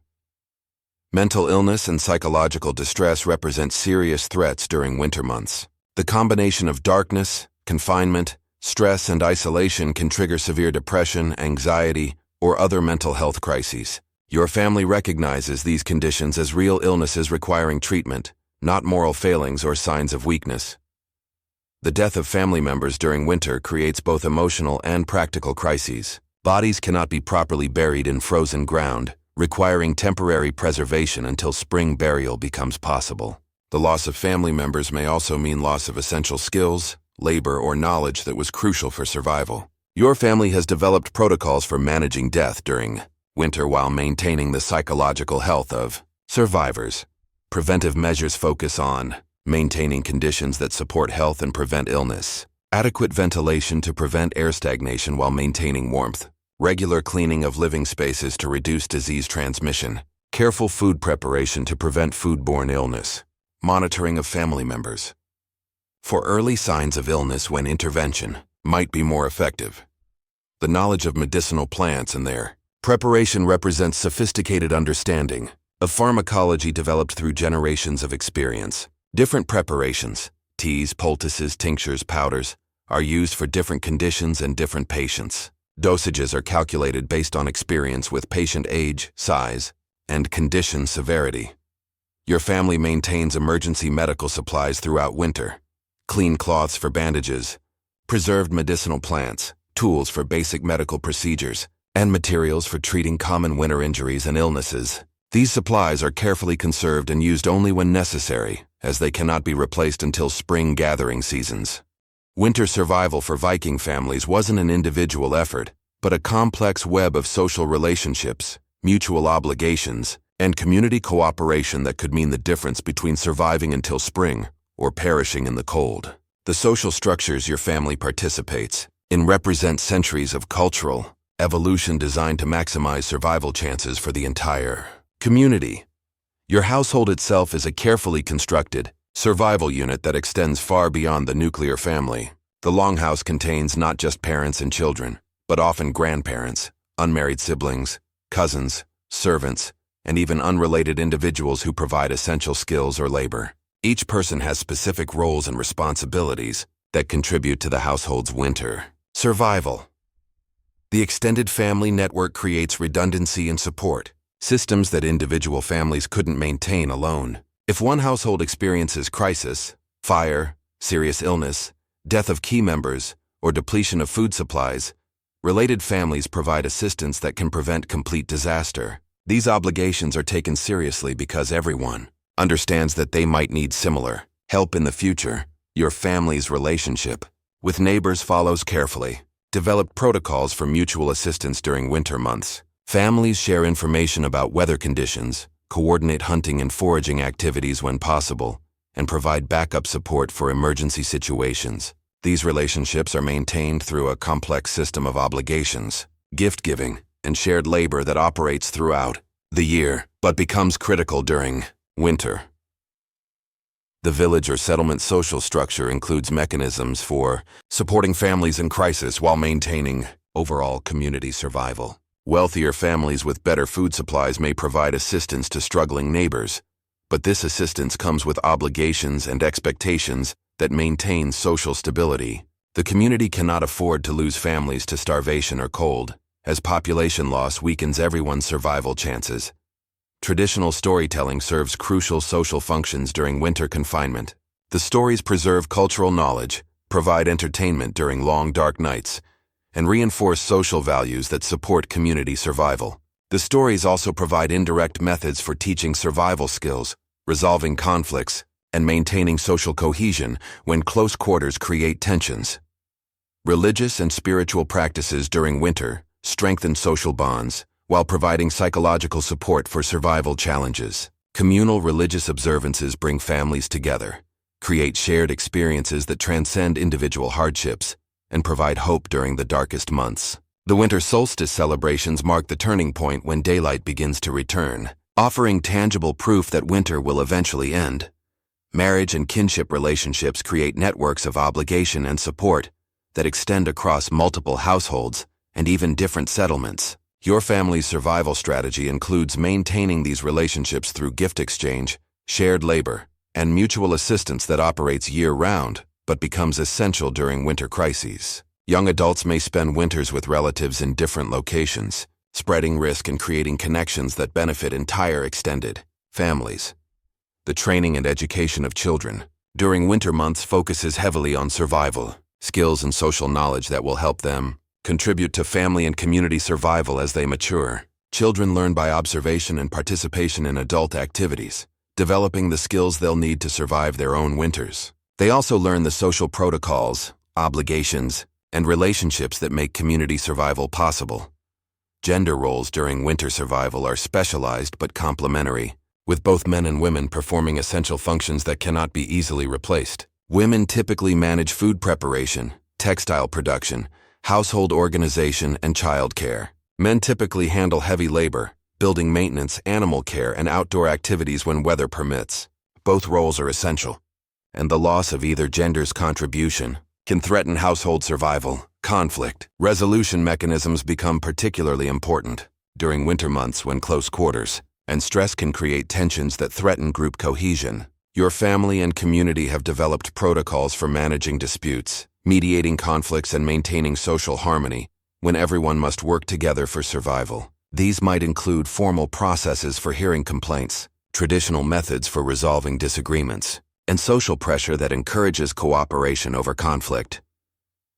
Mental illness and psychological distress represent serious threats during winter months. The combination of darkness, confinement, stress, and isolation can trigger severe depression, anxiety, or other mental health crises. Your family recognizes these conditions as real illnesses requiring treatment, not moral failings or signs of weakness. The death of family members during winter creates both emotional and practical crises. Bodies cannot be properly buried in frozen ground, requiring temporary preservation until spring burial becomes possible. The loss of family members may also mean loss of essential skills, labor, or knowledge that was crucial for survival. Your family has developed protocols for managing death during winter while maintaining the psychological health of survivors. Preventive measures focus on maintaining conditions that support health and prevent illness. Adequate ventilation to prevent air stagnation while maintaining warmth. Regular cleaning of living spaces to reduce disease transmission. Careful food preparation to prevent foodborne illness. Monitoring of family members. For early signs of illness when intervention might be more effective. The knowledge of medicinal plants and their preparation represents sophisticated understanding of pharmacology developed through generations of experience. Different preparations, teas, poultices, tinctures, powders, are used for different conditions and different patients. Dosages are calculated based on experience with patient age, size, and condition severity. Your family maintains emergency medical supplies throughout winter. Clean cloths for bandages, preserved medicinal plants, tools for basic medical procedures, and materials for treating common winter injuries and illnesses. These supplies are carefully conserved and used only when necessary, as they cannot be replaced until spring gathering seasons. Winter survival for Viking families wasn't an individual effort, but a complex web of social relationships, mutual obligations, and community cooperation that could mean the difference between surviving until spring or perishing in the cold. The social structures your family participates in represent centuries of cultural evolution designed to maximize survival chances for the entire community. Your household itself is a carefully constructed survival unit that extends far beyond the nuclear family. The longhouse contains not just parents and children, but often grandparents, unmarried siblings, cousins, servants, and even unrelated individuals who provide essential skills or labor. Each person has specific roles and responsibilities that contribute to the household's winter survival. The extended family network creates redundancy and support, systems that individual families couldn't maintain alone. If one household experiences crisis, fire, serious illness, death of key members, or depletion of food supplies, related families provide assistance that can prevent complete disaster. These obligations are taken seriously because everyone understands that they might need similar help in the future. Your family's relationship with neighbors follows carefully. Develop protocols for mutual assistance during winter months. Families share information about weather conditions, coordinate hunting and foraging activities when possible, and provide backup support for emergency situations. These relationships are maintained through a complex system of obligations, gift-giving, and shared labor that operates throughout the year, but becomes critical during winter. The village or settlement social structure includes mechanisms for supporting families in crisis while maintaining overall community survival. Wealthier families with better food supplies may provide assistance to struggling neighbors, but this assistance comes with obligations and expectations that maintain social stability. The community cannot afford to lose families to starvation or cold, as population loss weakens everyone's survival chances. Traditional storytelling serves crucial social functions during winter confinement. The stories preserve cultural knowledge, provide entertainment during long dark nights, and reinforce social values that support community survival. The stories also provide indirect methods for teaching survival skills, resolving conflicts, and maintaining social cohesion when close quarters create tensions. Religious and spiritual practices during winter strengthen social bonds while providing psychological support for survival challenges. Communal religious observances bring families together, create shared experiences that transcend individual hardships, and provide hope during the darkest months. The winter solstice celebrations mark the turning point when daylight begins to return, offering tangible proof that winter will eventually end. Marriage and kinship relationships create networks of obligation and support that extend across multiple households and even different settlements. Your family's survival strategy includes maintaining these relationships through gift exchange, shared labor, and mutual assistance that operates year-round, but becomes essential during winter crises. Young adults may spend winters with relatives in different locations, spreading risk and creating connections that benefit entire extended families. The training and education of children during winter months focuses heavily on survival, skills and social knowledge that will help them contribute to family and community survival as they mature. Children learn by observation and participation in adult activities, developing the skills they'll need to survive their own winters. They also learn the social protocols, obligations, and relationships that make community survival possible. Gender roles during winter survival are specialized but complementary, with both men and women performing essential functions that cannot be easily replaced. Women typically manage food preparation, textile production, household organization, and child care. Men typically handle heavy labor, building maintenance, animal care, and outdoor activities when weather permits. Both roles are essential, and the loss of either gender's contribution can threaten household survival. Conflict resolution mechanisms become particularly important during winter months when close quarters and stress can create tensions that threaten group cohesion. Your family and community have developed protocols for managing disputes, mediating conflicts, and maintaining social harmony when everyone must work together for survival. These might include formal processes for hearing complaints, traditional methods for resolving disagreements, and social pressure that encourages cooperation over conflict.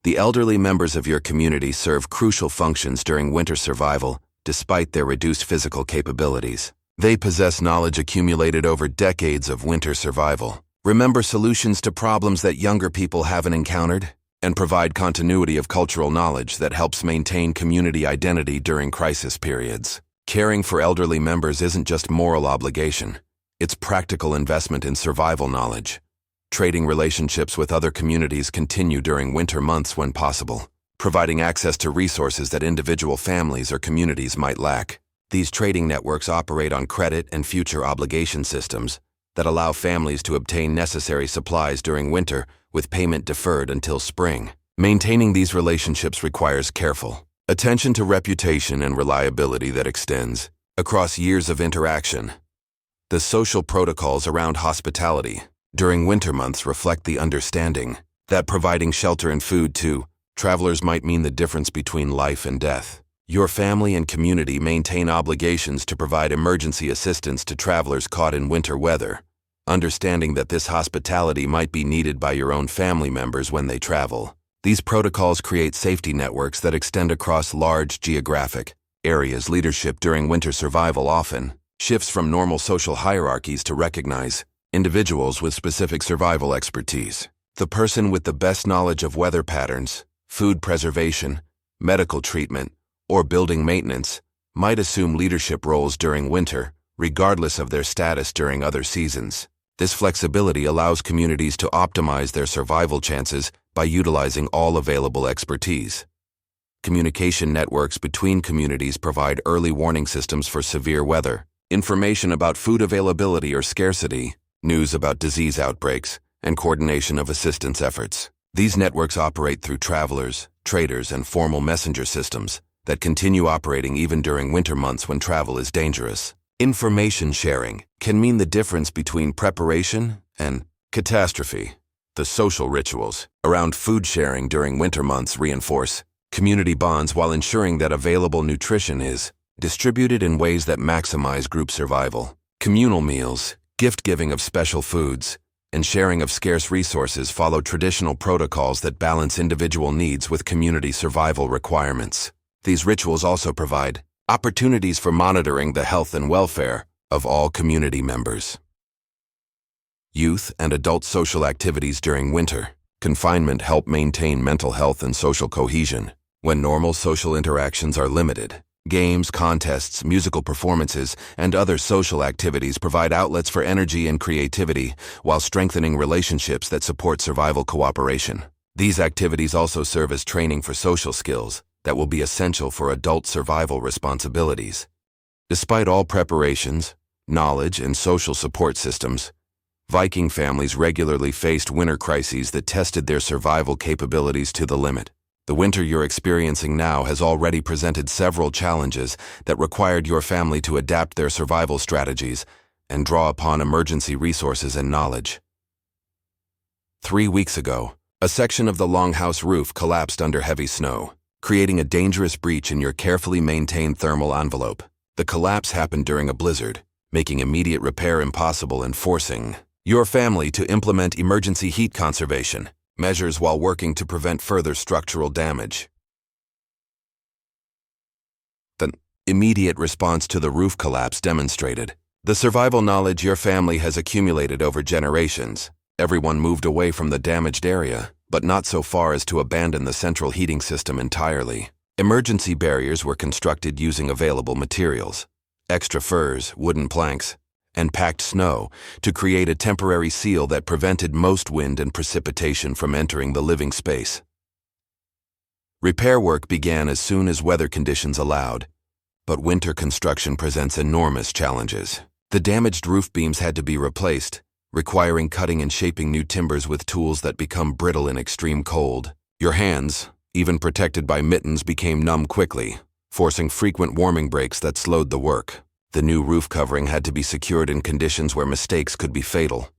The elderly members of your community serve crucial functions during winter survival, despite their reduced physical capabilities. They possess knowledge accumulated over decades of winter survival, remember solutions to problems that younger people haven't encountered, and provide continuity of cultural knowledge that helps maintain community identity during crisis periods. Caring for elderly members isn't just moral obligation, it's practical investment in survival knowledge. Trading relationships with other communities continue during winter months when possible, providing access to resources that individual families or communities might lack. These trading networks operate on credit and future obligation systems that allow families to obtain necessary supplies during winter with payment deferred until spring. Maintaining these relationships requires careful attention to reputation and reliability that extends across years of interaction. The social protocols around hospitality during winter months reflect the understanding that providing shelter and food to travelers might mean the difference between life and death. Your family and community maintain obligations to provide emergency assistance to travelers caught in winter weather, understanding that this hospitality might be needed by your own family members when they travel. These protocols create safety networks that extend across large geographic areas. Leadership during winter survival often shifts from normal social hierarchies to recognize individuals with specific survival expertise. The person with the best knowledge of weather patterns, food preservation, medical treatment, or building maintenance might assume leadership roles during winter, regardless of their status during other seasons. This flexibility allows communities to optimize their survival chances by utilizing all available expertise. Communication networks between communities provide early warning systems for severe weather, information about food availability or scarcity, news about disease outbreaks, and coordination of assistance efforts. These networks operate through travelers, traders, and formal messenger systems that continue operating even during winter months when travel is dangerous. Information sharing can mean the difference between preparation and catastrophe. The social rituals around food sharing during winter months reinforce community bonds while ensuring that available nutrition is distributed in ways that maximize group survival. Communal meals, gift-giving of special foods, and sharing of scarce resources follow traditional protocols that balance individual needs with community survival requirements. These rituals also provide opportunities for monitoring the health and welfare of all community members. Youth and adult social activities during winter confinement help maintain mental health and social cohesion. When normal social interactions are limited, games, contests, musical performances, and other social activities provide outlets for energy and creativity while strengthening relationships that support survival cooperation. These activities also serve as training for social skills that will be essential for adult survival responsibilities. Despite all preparations, knowledge, and social support systems, Viking families regularly faced winter crises that tested their survival capabilities to the limit. The winter you're experiencing now has already presented several challenges that required your family to adapt their survival strategies and draw upon emergency resources and knowledge. 3 weeks ago, a section of the longhouse roof collapsed under heavy snow, creating a dangerous breach in your carefully maintained thermal envelope. The collapse happened during a blizzard, making immediate repair impossible and forcing your family to implement emergency heat conservation measures while working to prevent further structural damage. The immediate response to the roof collapse demonstrated the survival knowledge your family has accumulated over generations. Everyone moved away from the damaged area, but not so far as to abandon the central heating system entirely. Emergency barriers were constructed using available materials, extra furs, wooden planks, and packed snow to create a temporary seal that prevented most wind and precipitation from entering the living space. Repair work began as soon as weather conditions allowed, but winter construction presents enormous challenges. The damaged roof beams had to be replaced, requiring cutting and shaping new timbers with tools that become brittle in extreme cold. Your hands, even protected by mittens, became numb quickly, forcing frequent warming breaks that slowed the work. The new roof covering had to be secured in conditions where mistakes could be fatal.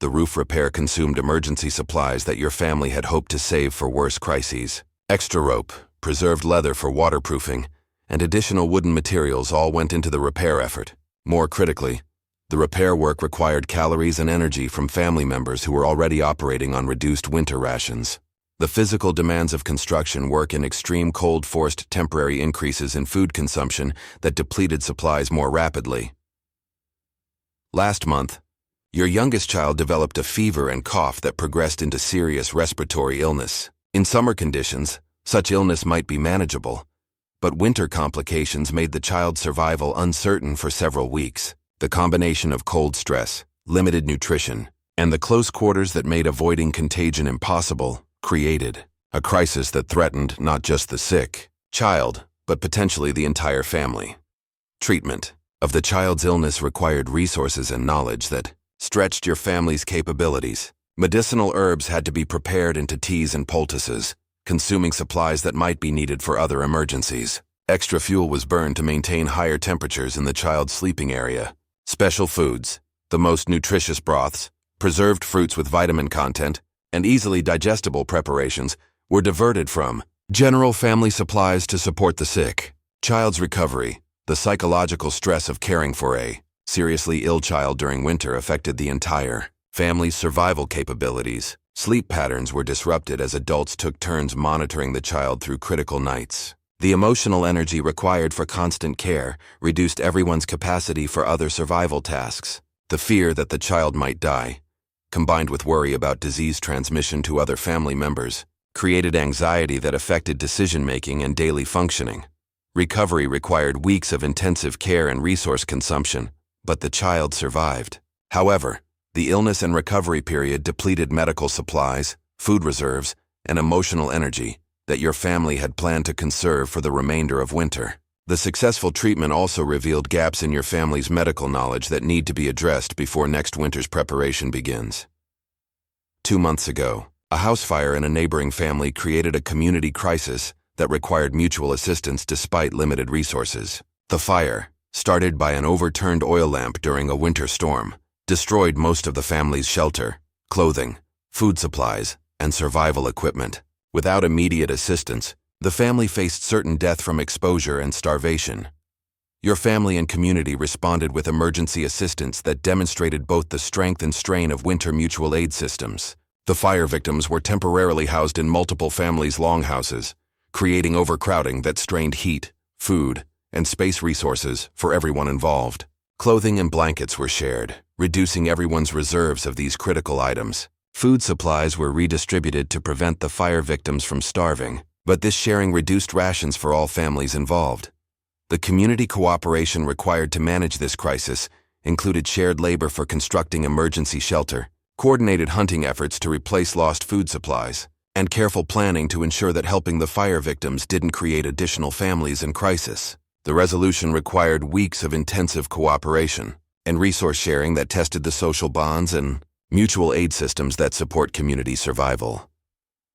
The roof repair consumed emergency supplies that your family had hoped to save for worse crises. Extra rope, preserved leather for waterproofing, and additional wooden materials all went into the repair effort. More critically, the repair work required calories and energy from family members who were already operating on reduced winter rations. The physical demands of construction work in extreme cold forced temporary increases in food consumption that depleted supplies more rapidly. Last month, your youngest child developed a fever and cough that progressed into serious respiratory illness. In summer conditions, such illness might be manageable, but winter complications made the child's survival uncertain for several weeks. The combination of cold stress, limited nutrition, and the close quarters that made avoiding contagion impossible created a crisis that threatened not just the sick child, but potentially the entire family. Treatment of the child's illness required resources and knowledge that stretched your family's capabilities. Medicinal herbs had to be prepared into teas and poultices, consuming supplies that might be needed for other emergencies. Extra fuel was burned to maintain higher temperatures in the child's sleeping area. Special foods, the most nutritious broths, preserved fruits with vitamin content, and easily digestible preparations were diverted from general family supplies to support the sick child's recovery. The psychological stress of caring for a seriously ill child during winter affected the entire family's survival capabilities. Sleep patterns were disrupted as adults took turns monitoring the child through critical nights. The emotional energy required for constant care reduced everyone's capacity for other survival tasks. The fear that the child might die, combined with worry about disease transmission to other family members, created anxiety that affected decision-making and daily functioning. Recovery required weeks of intensive care and resource consumption, but the child survived. However, the illness and recovery period depleted medical supplies, food reserves, and emotional energy that your family had planned to conserve for the remainder of winter. The successful treatment also revealed gaps in your family's medical knowledge that need to be addressed before next winter's preparation begins. 2 months ago, a house fire in a neighboring family created a community crisis that required mutual assistance despite limited resources. The fire, started by an overturned oil lamp during a winter storm, destroyed most of the family's shelter, clothing, food supplies, and survival equipment. Without immediate assistance, the family faced certain death from exposure and starvation. Your family and community responded with emergency assistance that demonstrated both the strength and strain of winter mutual aid systems. The fire victims were temporarily housed in multiple families' longhouses, creating overcrowding that strained heat, food, and space resources for everyone involved. Clothing and blankets were shared, reducing everyone's reserves of these critical items. Food supplies were redistributed to prevent the fire victims from starving, but this sharing reduced rations for all families involved. The community cooperation required to manage this crisis included shared labor for constructing emergency shelter, coordinated hunting efforts to replace lost food supplies, and careful planning to ensure that helping the fire victims didn't create additional families in crisis. The resolution required weeks of intensive cooperation and resource sharing that tested the social bonds and mutual aid systems that support community survival.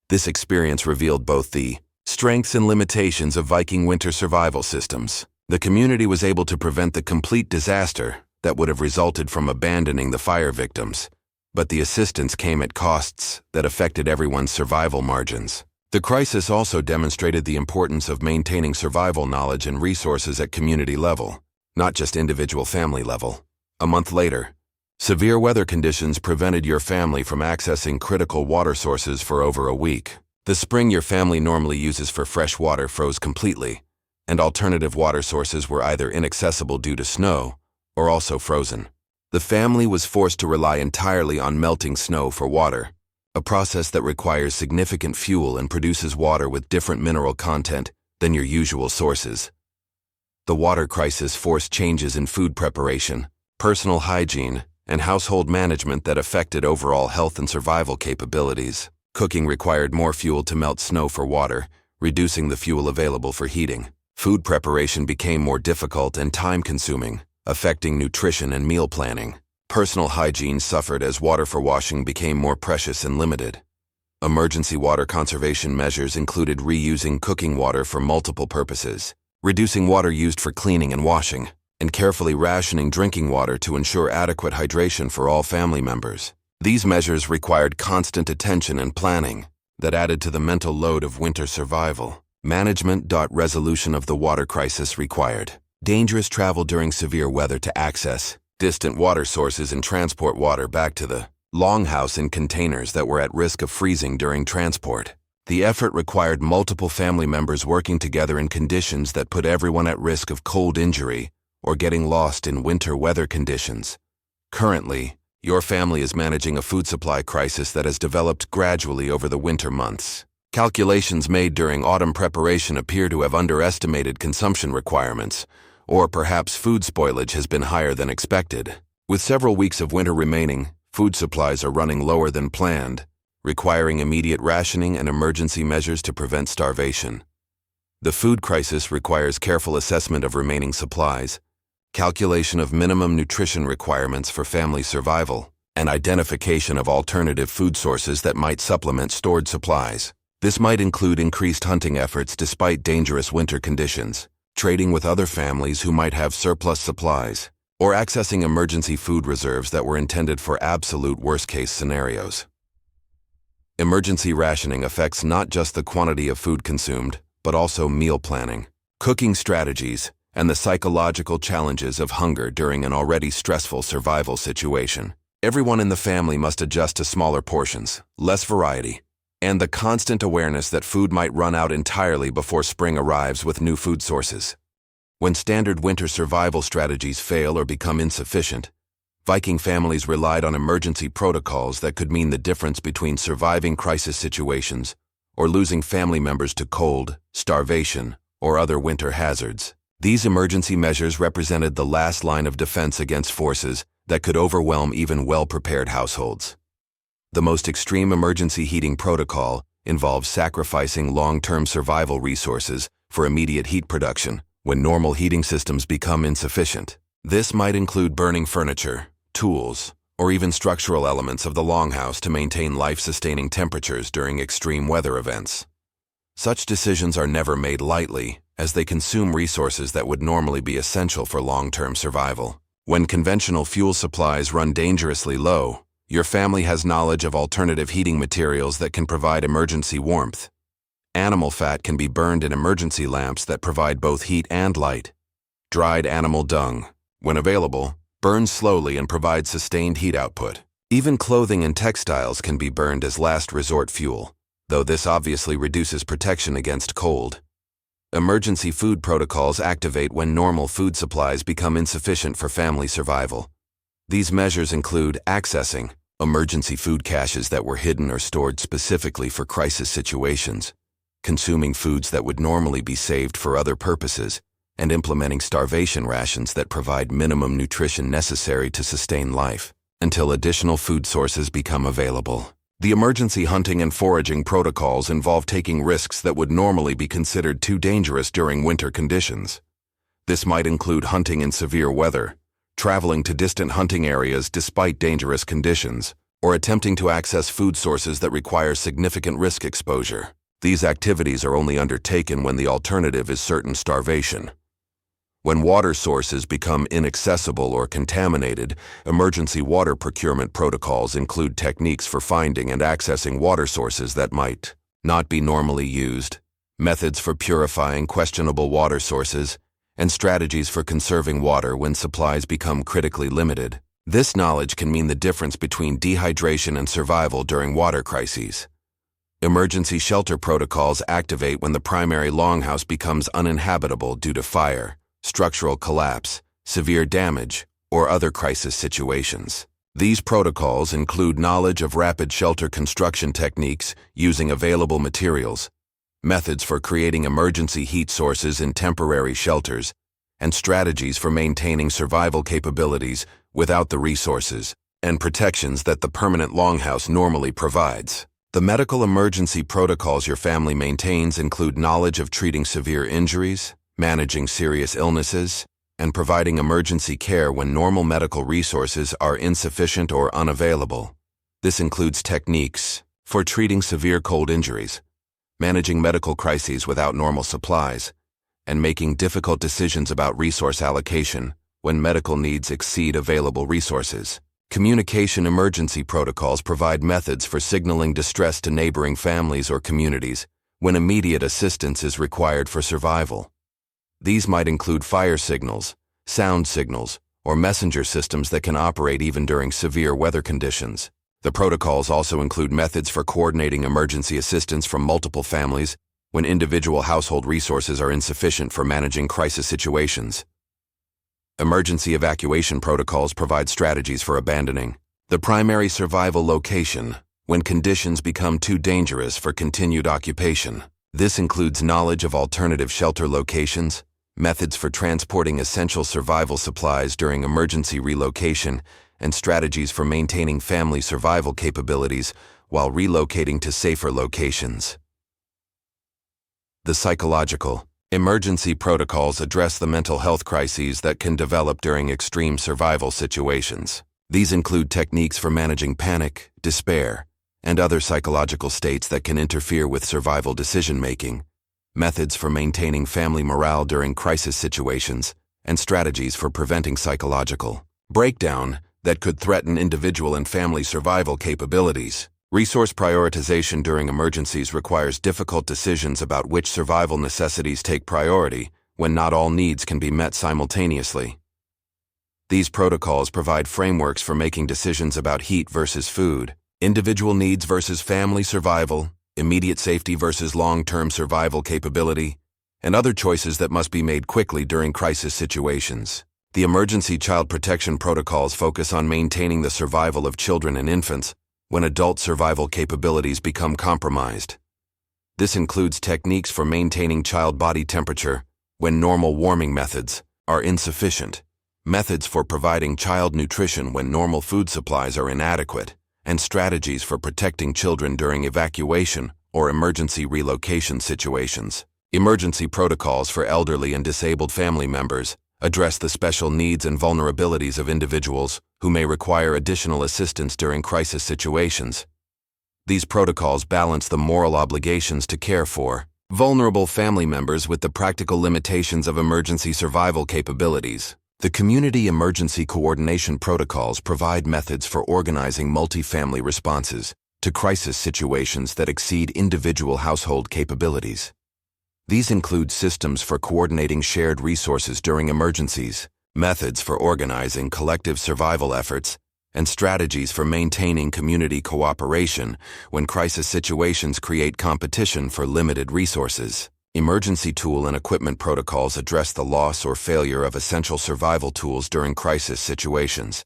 This experience revealed both the Strengths and limitations of Viking winter survival systems. The community was able to prevent the complete disaster that would have resulted from abandoning the fire victims, but the assistance came at costs that affected everyone's survival margins. The crisis also demonstrated the importance of maintaining survival knowledge and resources at community level, not just individual family level. A month later, severe weather conditions prevented your family from accessing critical water sources for over a week. The spring your family normally uses for fresh water froze completely, and alternative water sources were either inaccessible due to snow or also frozen. The family was forced to rely entirely on melting snow for water, a process that requires significant fuel and produces water with different mineral content than your usual sources. The water crisis forced changes in food preparation, personal hygiene, and household management that affected overall health and survival capabilities. Cooking required more fuel to melt snow for water, reducing the fuel available for heating. Food preparation became more difficult and time-consuming, affecting nutrition and meal planning. Personal hygiene suffered as water for washing became more precious and limited. Emergency water conservation measures included reusing cooking water for multiple purposes, reducing water used for cleaning and washing, and carefully rationing drinking water to ensure adequate hydration for all family members. These measures required constant attention and planning that added to the mental load of winter survival. Resolution of the water crisis required dangerous travel during severe weather to access distant water sources and transport water back to the longhouse in containers that were at risk of freezing during transport. The effort required multiple family members working together in conditions that put everyone at risk of cold injury or getting lost in winter weather conditions. Currently, your family is managing a food supply crisis that has developed gradually over the winter months. Calculations made during autumn preparation appear to have underestimated consumption requirements, or perhaps food spoilage has been higher than expected. With several weeks of winter remaining, food supplies are running lower than planned, requiring immediate rationing and emergency measures to prevent starvation. The food crisis requires careful assessment of remaining supplies, calculation of minimum nutrition requirements for family survival, and identification of alternative food sources that might supplement stored supplies. This might include increased hunting efforts despite dangerous winter conditions, trading with other families who might have surplus supplies, or accessing emergency food reserves that were intended for absolute worst-case scenarios. Emergency rationing affects not just the quantity of food consumed, but also meal planning, cooking strategies, and the psychological challenges of hunger during an already stressful survival situation. Everyone in the family must adjust to smaller portions, less variety, and the constant awareness that food might run out entirely before spring arrives with new food sources. When standard winter survival strategies fail or become insufficient, Viking families relied on emergency protocols that could mean the difference between surviving crisis situations or losing family members to cold, starvation, or other winter hazards. These emergency measures represented the last line of defense against forces that could overwhelm even well-prepared households. The most extreme emergency heating protocol involves sacrificing long-term survival resources for immediate heat production when normal heating systems become insufficient. This might include burning furniture, tools, or even structural elements of the longhouse to maintain life-sustaining temperatures during extreme weather events. Such decisions are never made lightly, as they consume resources that would normally be essential for long-term survival. When conventional fuel supplies run dangerously low, your family has knowledge of alternative heating materials that can provide emergency warmth. Animal fat can be burned in emergency lamps that provide both heat and light. Dried animal dung, when available, burns slowly and provides sustained heat output. Even clothing and textiles can be burned as last resort fuel, though this obviously reduces protection against cold. Emergency food protocols activate when normal food supplies become insufficient for family survival. These measures include accessing emergency food caches that were hidden or stored specifically for crisis situations, consuming foods that would normally be saved for other purposes, and implementing starvation rations that provide minimum nutrition necessary to sustain life until additional food sources become available. The emergency hunting and foraging protocols involve taking risks that would normally be considered too dangerous during winter conditions. This might include hunting in severe weather, traveling to distant hunting areas despite dangerous conditions, or attempting to access food sources that require significant risk exposure. These activities are only undertaken when the alternative is certain starvation. When water sources become inaccessible or contaminated, emergency water procurement protocols include techniques for finding and accessing water sources that might not be normally used, methods for purifying questionable water sources, and strategies for conserving water when supplies become critically limited. This knowledge can mean the difference between dehydration and survival during water crises. Emergency shelter protocols activate when the primary longhouse becomes uninhabitable due to fire, structural collapse, severe damage, or other crisis situations. These protocols include knowledge of rapid shelter construction techniques using available materials, methods for creating emergency heat sources in temporary shelters, and strategies for maintaining survival capabilities without the resources and protections that the permanent longhouse normally provides. The medical emergency protocols your family maintains include knowledge of treating severe injuries, managing serious illnesses, and providing emergency care when normal medical resources are insufficient or unavailable. This includes techniques for treating severe cold injuries, managing medical crises without normal supplies, and making difficult decisions about resource allocation when medical needs exceed available resources. Communication emergency protocols provide methods for signaling distress to neighboring families or communities when immediate assistance is required for survival. These might include fire signals, sound signals, or messenger systems that can operate even during severe weather conditions. The protocols also include methods for coordinating emergency assistance from multiple families when individual household resources are insufficient for managing crisis situations. Emergency evacuation protocols provide strategies for abandoning the primary survival location when conditions become too dangerous for continued occupation. This includes knowledge of alternative shelter locations, methods for transporting essential survival supplies during emergency relocation, and strategies for maintaining family survival capabilities while relocating to safer locations. The psychological emergency protocols address the mental health crises that can develop during extreme survival situations. These include techniques for managing panic, despair, and other psychological states that can interfere with survival decision-making, methods for maintaining family morale during crisis situations, and strategies for preventing psychological breakdown that could threaten individual and family survival capabilities. Resource prioritization during emergencies requires difficult decisions about which survival necessities take priority when not all needs can be met simultaneously. These protocols provide frameworks for making decisions about heat versus food, individual needs versus family survival, immediate safety versus long-term survival capability, and other choices that must be made quickly during crisis situations. The emergency child protection protocols focus on maintaining the survival of children and infants when adult survival capabilities become compromised. This includes techniques for maintaining child body temperature when normal warming methods are insufficient, methods for providing child nutrition when normal food supplies are inadequate, and strategies for protecting children during evacuation or emergency relocation situations. Emergency protocols for elderly and disabled family members address the special needs and vulnerabilities of individuals who may require additional assistance during crisis situations. These protocols balance the moral obligations to care for vulnerable family members with the practical limitations of emergency survival capabilities. The community emergency coordination protocols provide methods for organizing multi-family responses to crisis situations that exceed individual household capabilities. These include systems for coordinating shared resources during emergencies, methods for organizing collective survival efforts, and strategies for maintaining community cooperation when crisis situations create competition for limited resources. Emergency tool and equipment protocols address the loss or failure of essential survival tools during crisis situations.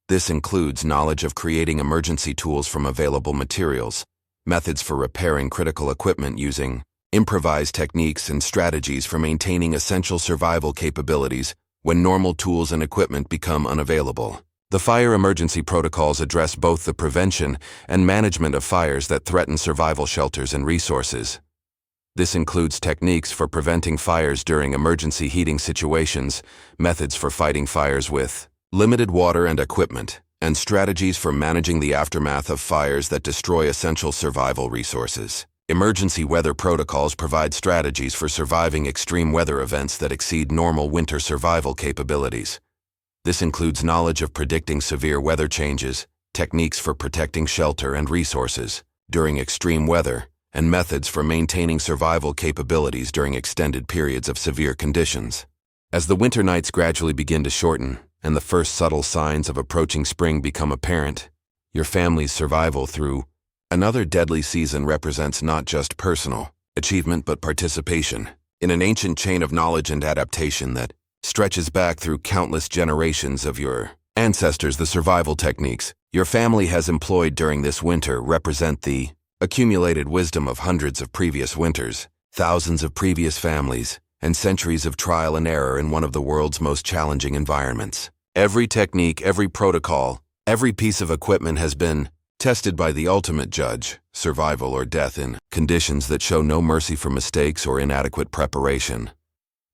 This includes knowledge of creating emergency tools from available materials, methods for repairing critical equipment using improvised techniques, and strategies for maintaining essential survival capabilities when normal tools and equipment become unavailable. The fire emergency protocols address both the prevention and management of fires that threaten survival shelters and resources. This includes techniques for preventing fires during emergency heating situations, methods for fighting fires with limited water and equipment, and strategies for managing the aftermath of fires that destroy essential survival resources. Emergency weather protocols provide strategies for surviving extreme weather events that exceed normal winter survival capabilities. This includes knowledge of predicting severe weather changes, techniques for protecting shelter and resources during extreme weather, and methods for maintaining survival capabilities during extended periods of severe conditions. As the winter nights gradually begin to shorten and the first subtle signs of approaching spring become apparent, your family's survival through another deadly season represents not just personal achievement but participation in an ancient chain of knowledge and adaptation that stretches back through countless generations of your ancestors. The survival techniques your family has employed during this winter represent the accumulated wisdom of hundreds of previous winters, thousands of previous families, and centuries of trial and error in one of the world's most challenging environments. Every technique, every protocol, every piece of equipment has been tested by the ultimate judge, survival or death in conditions that show no mercy for mistakes or inadequate preparation.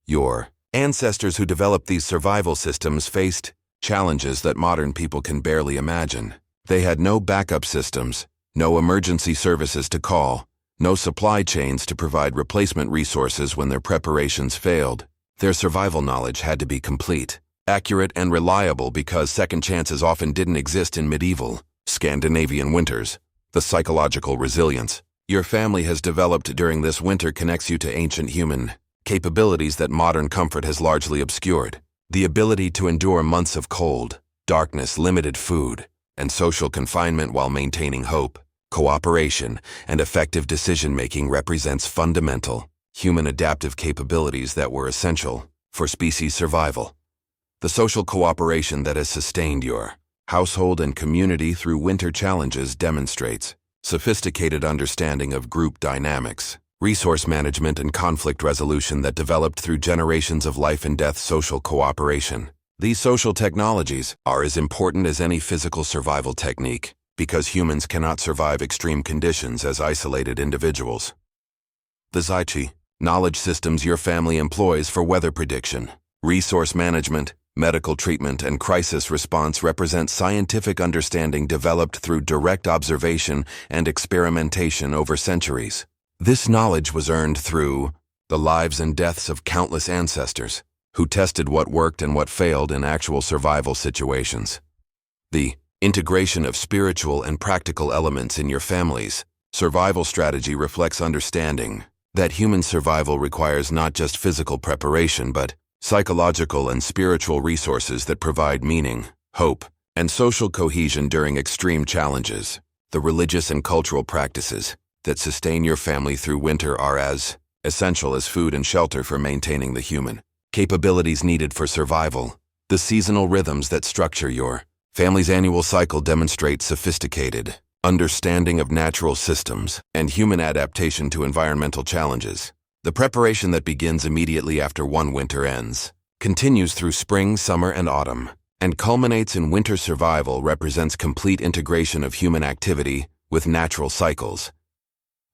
Your ancestors who developed these survival systems faced challenges that modern people can barely imagine. They had no backup systems, no emergency services to call, no supply chains to provide replacement resources when their preparations failed. Their survival knowledge had to be complete, accurate, and reliable because second chances often didn't exist in medieval Scandinavian winters. The psychological resilience your family has developed during this winter connects you to ancient human capabilities that modern comfort has largely obscured. The ability to endure months of cold, darkness, limited food, and social confinement while maintaining hope, cooperation, and effective decision-making represents fundamental human adaptive capabilities that were essential for species survival. The social cooperation that has sustained your household and community through winter challenges demonstrates sophisticated understanding of group dynamics, resource management, and conflict resolution that developed through generations of life and death social cooperation. These social technologies are as important as any physical survival technique because humans cannot survive extreme conditions as isolated individuals. The Zychi knowledge systems your family employs for weather prediction, resource management, medical treatment, and crisis response represent scientific understanding developed through direct observation and experimentation over centuries. This knowledge was earned through the lives and deaths of countless ancestors who tested what worked and what failed in actual survival situations. The integration of spiritual and practical elements in your family's survival strategy reflects understanding that human survival requires not just physical preparation but psychological and spiritual resources that provide meaning, hope, and social cohesion during extreme challenges. The religious and cultural practices that sustain your family through winter are as essential as food and shelter for maintaining the human capabilities needed for survival. The seasonal rhythms that structure your family's annual cycle demonstrate sophisticated understanding of natural systems and human adaptation to environmental challenges. The preparation that begins immediately after one winter ends, continues through spring, summer, and autumn, and culminates in winter survival represents complete integration of human activity with natural cycles.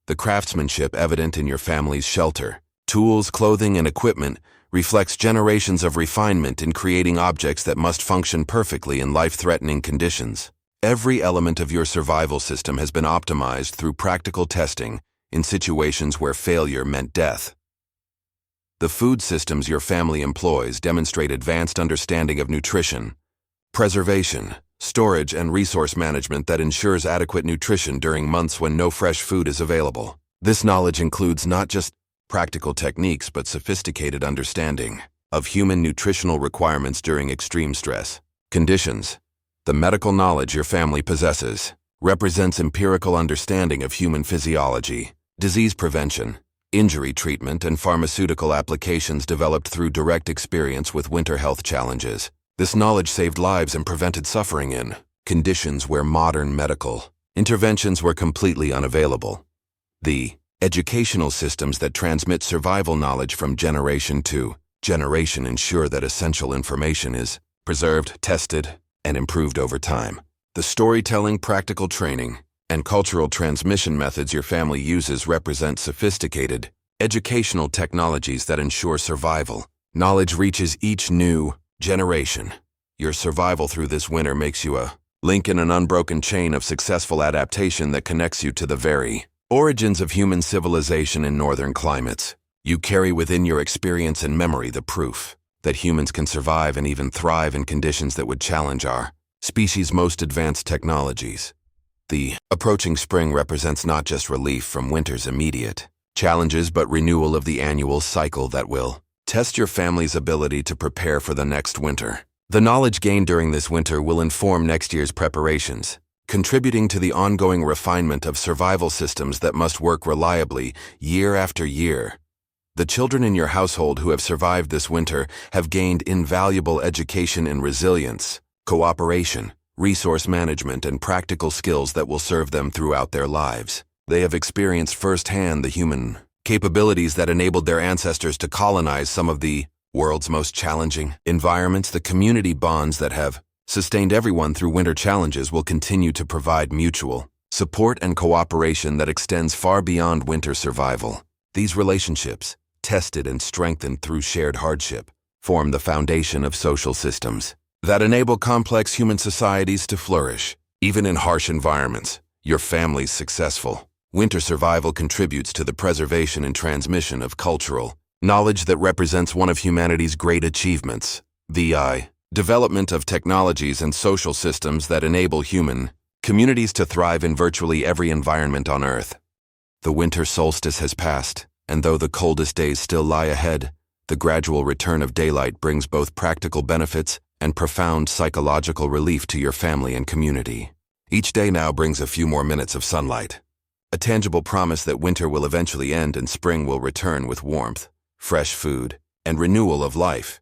The craftsmanship evident in your family's shelter, tools, clothing, and equipment reflects generations of refinement in creating objects that must function perfectly in life-threatening conditions. Every element of your survival system has been optimized through practical testing in situations where failure meant death. The food systems your family employs demonstrate advanced understanding of nutrition, preservation, storage, and resource management that ensures adequate nutrition during months when no fresh food is available. This knowledge includes not just practical techniques but sophisticated understanding of human nutritional requirements during extreme stress conditions. The medical knowledge your family possesses represents empirical understanding of human physiology, disease prevention, injury treatment, and pharmaceutical applications developed through direct experience with winter health challenges. This knowledge saved lives and prevented suffering in conditions where modern medical interventions were completely unavailable. The educational systems that transmit survival knowledge from generation to generation ensure that essential information is preserved, tested, and improved over time. The storytelling, practical training, and cultural transmission methods your family uses represent sophisticated educational technologies that ensure survival. Knowledge reaches each new generation. Your survival through this winter makes you a link in an unbroken chain of successful adaptation that connects you to the very Origins of human civilization in northern climates. You carry within your experience and memory the proof that humans can survive and even thrive in conditions that would challenge our species' most advanced technologies. The approaching spring represents not just relief from winter's immediate challenges, but renewal of the annual cycle that will test your family's ability to prepare for the next winter. The knowledge gained during this winter will inform next year's preparations, contributing to the ongoing refinement of survival systems that must work reliably year after year. The children in your household who have survived this winter have gained invaluable education in resilience, cooperation, resource management, and practical skills that will serve them throughout their lives. They have experienced firsthand the human capabilities that enabled their ancestors to colonize some of the world's most challenging environments. The community bonds that have sustained everyone through winter challenges will continue to provide mutual support and cooperation that extends far beyond winter survival. These relationships, tested and strengthened through shared hardship, form the foundation of social systems that enable complex human societies to flourish. Even in harsh environments, your family's successful winter survival contributes to the preservation and transmission of cultural knowledge that represents one of humanity's great achievements. The development of technologies and social systems that enable human communities to thrive in virtually every environment on Earth. The winter solstice has passed, and though the coldest days still lie ahead, the gradual return of daylight brings both practical benefits and profound psychological relief to your family and community. Each day now brings a few more minutes of sunlight, a tangible promise that winter will eventually end and spring will return with warmth, fresh food, and renewal of life.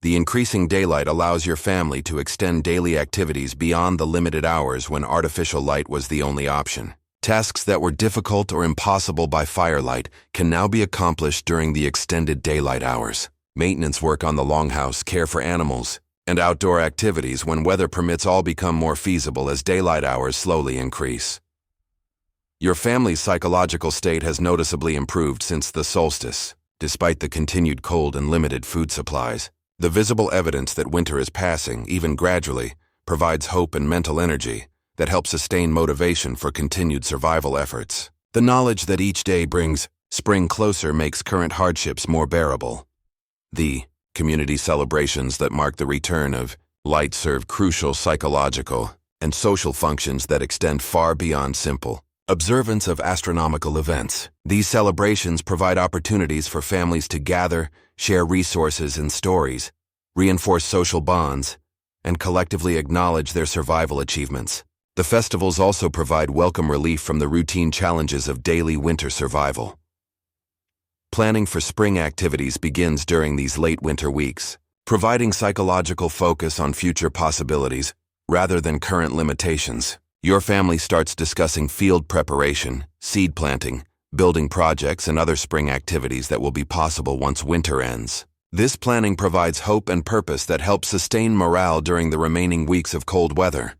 The increasing daylight allows your family to extend daily activities beyond the limited hours when artificial light was the only option. Tasks that were difficult or impossible by firelight can now be accomplished during the extended daylight hours. Maintenance work on the longhouse, care for animals, and outdoor activities when weather permits all become more feasible as daylight hours slowly increase. Your family's psychological state has noticeably improved since the solstice. Despite the continued cold and limited food supplies, the visible evidence that winter is passing, even gradually, provides hope and mental energy that help sustain motivation for continued survival efforts. The knowledge that each day brings spring closer makes current hardships more bearable. The community celebrations that mark the return of light serve crucial psychological and social functions that extend far beyond simple observance of astronomical events. These celebrations provide opportunities for families to gather, share resources and stories, reinforce social bonds, and collectively acknowledge their survival achievements. The festivals also provide welcome relief from the routine challenges of daily winter survival. Planning for spring activities begins during these late winter weeks, providing psychological focus on future possibilities rather than current limitations. Your family starts discussing field preparation, seed planting, building projects, and other spring activities that will be possible once winter ends. This planning provides hope and purpose that helps sustain morale during the remaining weeks of cold weather.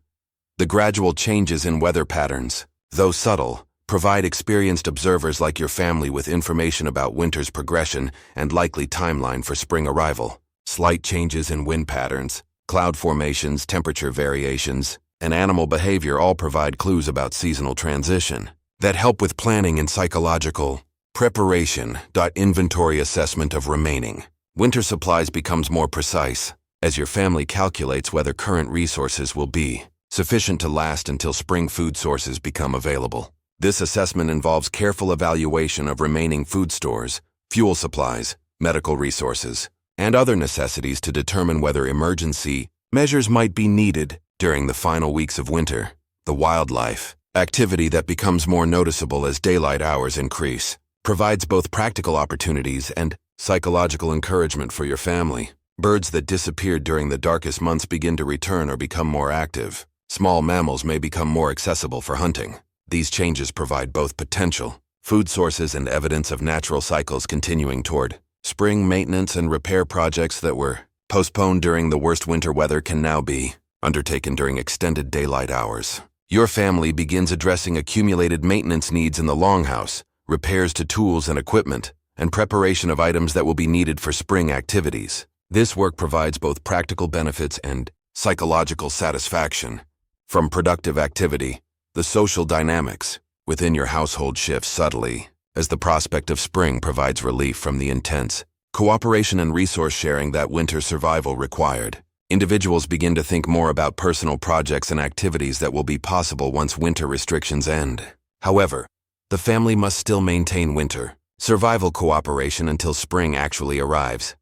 The gradual changes in weather patterns, though subtle, provide experienced observers like your family with information about winter's progression and likely timeline for spring arrival. Slight changes in wind patterns, cloud formations, temperature variations, and animal behavior all provide clues about seasonal transition that help with planning and psychological preparation. Inventory assessment of remaining winter supplies becomes more precise as your family calculates whether current resources will be sufficient to last until spring food sources become available. This assessment involves careful evaluation of remaining food stores, fuel supplies, medical resources, and other necessities to determine whether emergency measures might be needed during the final weeks of winter. The wildlife activity that becomes more noticeable as daylight hours increase provides both practical opportunities and psychological encouragement for your family. Birds that disappeared during the darkest months begin to return or become more active. Small mammals may become more accessible for hunting. These changes provide both potential food sources and evidence of natural cycles continuing toward spring. Maintenance and repair projects that were postponed during the worst winter weather can now be undertaken during extended daylight hours. Your family begins addressing accumulated maintenance needs in the longhouse, repairs to tools and equipment, and preparation of items that will be needed for spring activities. This work provides both practical benefits and psychological satisfaction. From productive activity, the social dynamics within your household shifts subtly, as the prospect of spring provides relief from the intense cooperation and resource sharing that winter survival required. Individuals begin to think more about personal projects and activities that will be possible once winter restrictions end. However, the family must still maintain winter survival cooperation until spring actually arrives.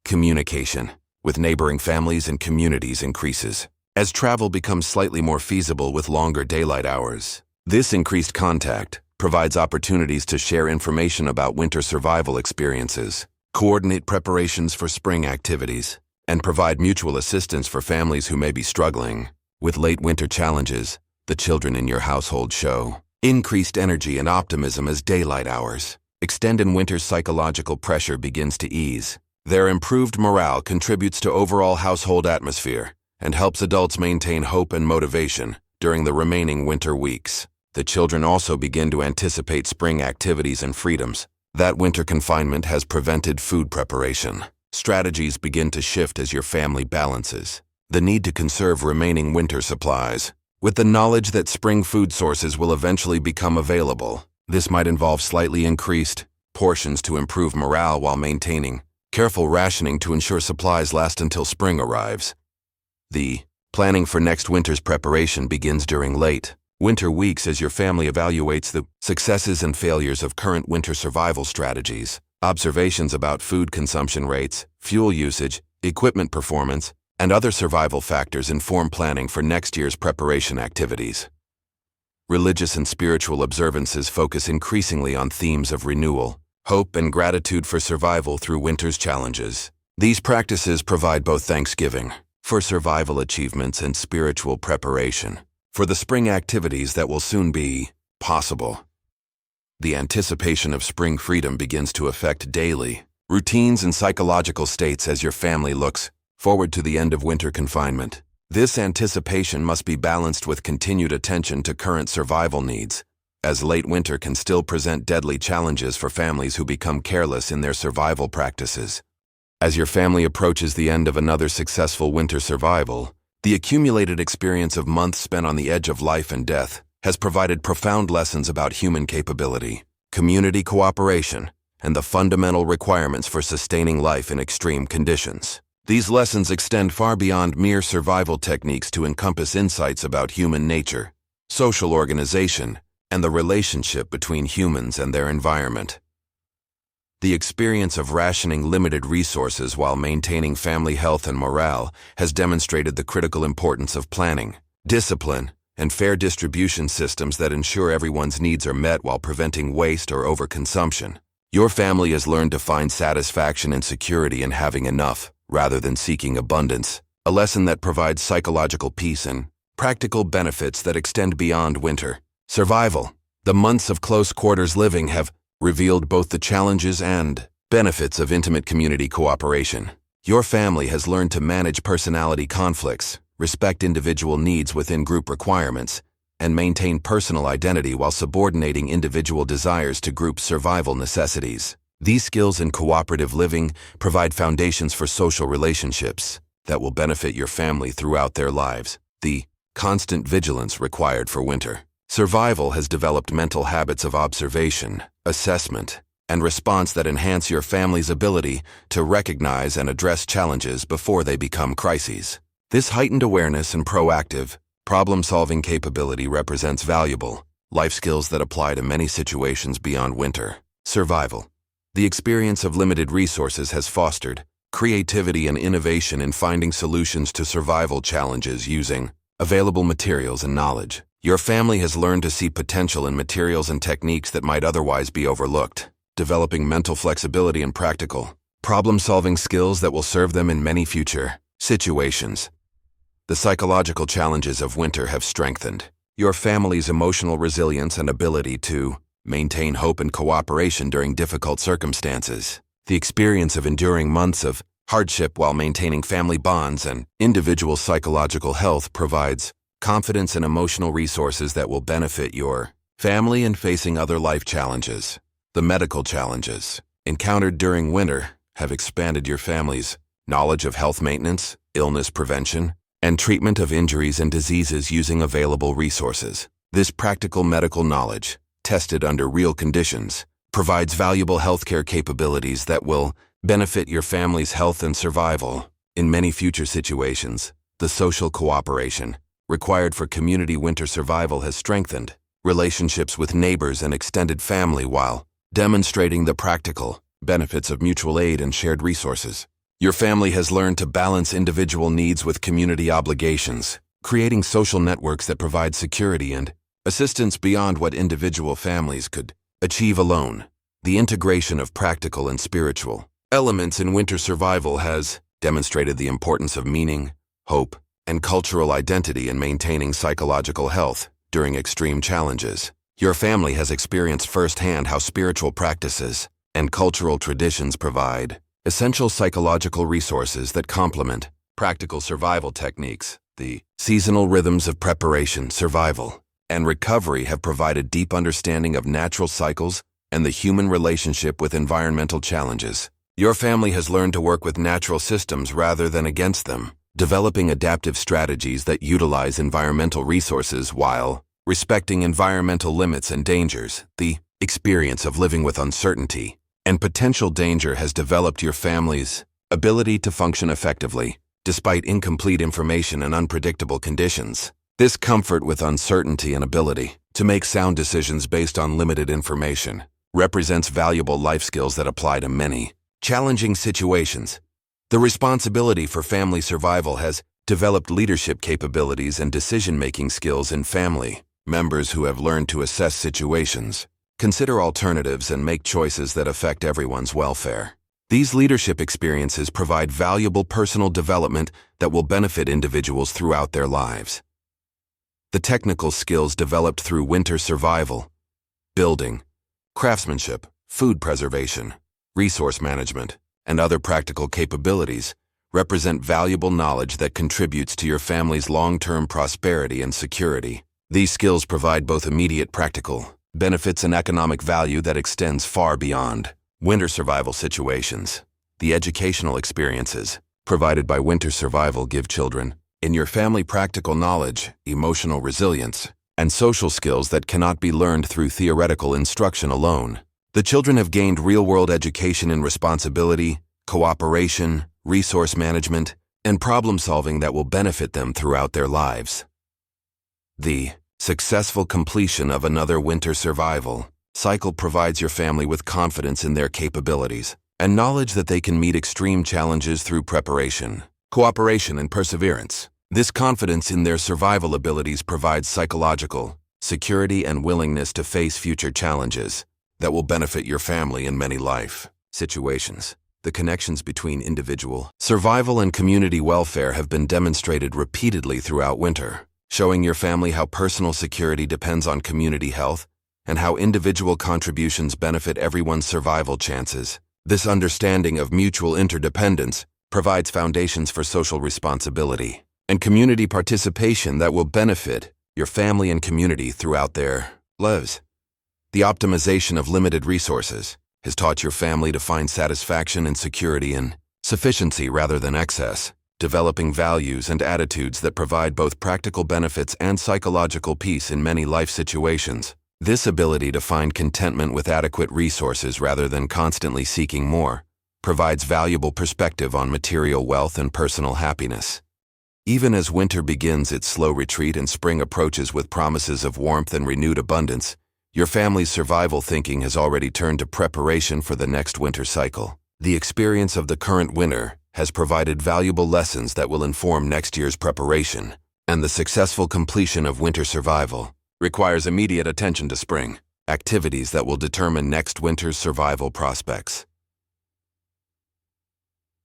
Communication with neighboring families and communities increases as travel becomes slightly more feasible with longer daylight hours. This increased contact provides opportunities to share information about winter survival experiences, coordinate preparations for spring activities, and provide mutual assistance for families who may be struggling with late winter challenges. The children in your household show increased energy and optimism as daylight hours extend and winter's psychological pressure begins to ease. Their improved morale contributes to overall household atmosphere and helps adults maintain hope and motivation during the remaining winter weeks. The children also begin to anticipate spring activities and freedoms that winter confinement has prevented. Food preparation strategies begin to shift as your family balances the need to conserve remaining winter supplies with the knowledge that spring food sources will eventually become available. This might involve slightly increased portions to improve morale while maintaining careful rationing to ensure supplies last until spring arrives. The planning for next winter's preparation begins during late winter weeks as your family evaluates the successes and failures of current winter survival strategies. Observations about food consumption rates, fuel usage, equipment performance, and other survival factors inform planning for next year's preparation activities. Religious and spiritual observances focus increasingly on themes of renewal, hope, and gratitude for survival through winter's challenges. These practices provide both thanksgiving for survival achievements and spiritual preparation for the spring activities that will soon be possible. The anticipation of spring freedom begins to affect daily routines and psychological states as your family looks forward to the end of winter confinement. This anticipation must be balanced with continued attention to current survival needs, as late winter can still present deadly challenges for families who become careless in their survival practices. As your family approaches the end of another successful winter survival, the accumulated experience of months spent on the edge of life and death has provided profound lessons about human capability, community cooperation, and the fundamental requirements for sustaining life in extreme conditions. These lessons extend far beyond mere survival techniques to encompass insights about human nature, social organization, and the relationship between humans and their environment. The experience of rationing limited resources while maintaining family health and morale has demonstrated the critical importance of planning, discipline, and fair distribution systems that ensure everyone's needs are met while preventing waste or overconsumption. Your family has learned to find satisfaction and security in having enough, rather than seeking abundance, a lesson that provides psychological peace and practical benefits that extend beyond winter survival. The months of close quarters living have revealed both the challenges and benefits of intimate community cooperation. Your family has learned to manage personality conflicts, respect individual needs within group requirements, and maintain personal identity while subordinating individual desires to group survival necessities. These skills in cooperative living provide foundations for social relationships that will benefit your family throughout their lives. The constant vigilance required for winter survival has developed mental habits of observation, assessment, and response that enhance your family's ability to recognize and address challenges before they become crises. This heightened awareness and proactive, problem-solving capability represents valuable life skills that apply to many situations beyond winter survival. The experience of limited resources has fostered creativity and innovation in finding solutions to survival challenges using available materials and knowledge. Your family has learned to see potential in materials and techniques that might otherwise be overlooked, developing mental flexibility and practical problem-solving skills that will serve them in many future situations. The psychological challenges of winter have strengthened your family's emotional resilience and ability to maintain hope and cooperation during difficult circumstances. The experience of enduring months of hardship while maintaining family bonds and individual psychological health provides confidence and emotional resources that will benefit your family in facing other life challenges. The medical challenges encountered during winter have expanded your family's knowledge of health maintenance, illness prevention, and treatment of injuries and diseases using available resources. This practical medical knowledge, tested under real conditions, provides valuable healthcare capabilities that will benefit your family's health and survival. In many future situations, the social cooperation required for community winter survival has strengthened relationships with neighbors and extended family while demonstrating the practical benefits of mutual aid and shared resources. Your family has learned to balance individual needs with community obligations, creating social networks that provide security and assistance beyond what individual families could achieve alone. The integration of practical and spiritual elements in winter survival has demonstrated the importance of meaning, hope, and cultural identity in maintaining psychological health during extreme challenges. Your family has experienced firsthand how spiritual practices and cultural traditions provide essential psychological resources that complement practical survival techniques. The seasonal rhythms of preparation, survival, and recovery have provided deep understanding of natural cycles and the human relationship with environmental challenges. Your family has learned to work with natural systems rather than against them, developing adaptive strategies that utilize environmental resources while respecting environmental limits and dangers. The experience of living with uncertainty and potential danger has developed your family's ability to function effectively, despite incomplete information and unpredictable conditions. This comfort with uncertainty and ability to make sound decisions based on limited information represents valuable life skills that apply to many challenging situations. The responsibility for family survival has developed leadership capabilities and decision-making skills in family members who have learned to assess situations, consider alternatives, and make choices that affect everyone's welfare. These leadership experiences provide valuable personal development that will benefit individuals throughout their lives. The technical skills developed through winter survival, building, craftsmanship, food preservation, resource management, and other practical capabilities represent valuable knowledge that contributes to your family's long-term prosperity and security. These skills provide both immediate practical benefits and economic value that extends far beyond winter survival situations. The educational experiences provided by winter survival give children in your family practical knowledge, emotional resilience, and social skills that cannot be learned through theoretical instruction alone. The children have gained real-world education in responsibility, cooperation, resource management, and problem-solving that will benefit them throughout their lives. The successful completion of another winter survival cycle provides your family with confidence in their capabilities and knowledge that they can meet extreme challenges through preparation, cooperation, and perseverance. This confidence in their survival abilities provides psychological security and willingness to face future challenges that will benefit your family in many life situations. The connections between individual survival and community welfare have been demonstrated repeatedly throughout winter, showing your family how personal security depends on community health and how individual contributions benefit everyone's survival chances. This understanding of mutual interdependence provides foundations for social responsibility and community participation that will benefit your family and community throughout their lives. The optimization of limited resources has taught your family to find satisfaction and security in sufficiency rather than excess, developing values and attitudes that provide both practical benefits and psychological peace in many life situations. This ability to find contentment with adequate resources rather than constantly seeking more provides valuable perspective on material wealth and personal happiness. Even as winter begins its slow retreat and spring approaches with promises of warmth and renewed abundance, your family's survival thinking has already turned to preparation for the next winter cycle. The experience of the current winter has provided valuable lessons that will inform next year's preparation, and the successful completion of winter survival requires immediate attention to spring activities that will determine next winter's survival prospects.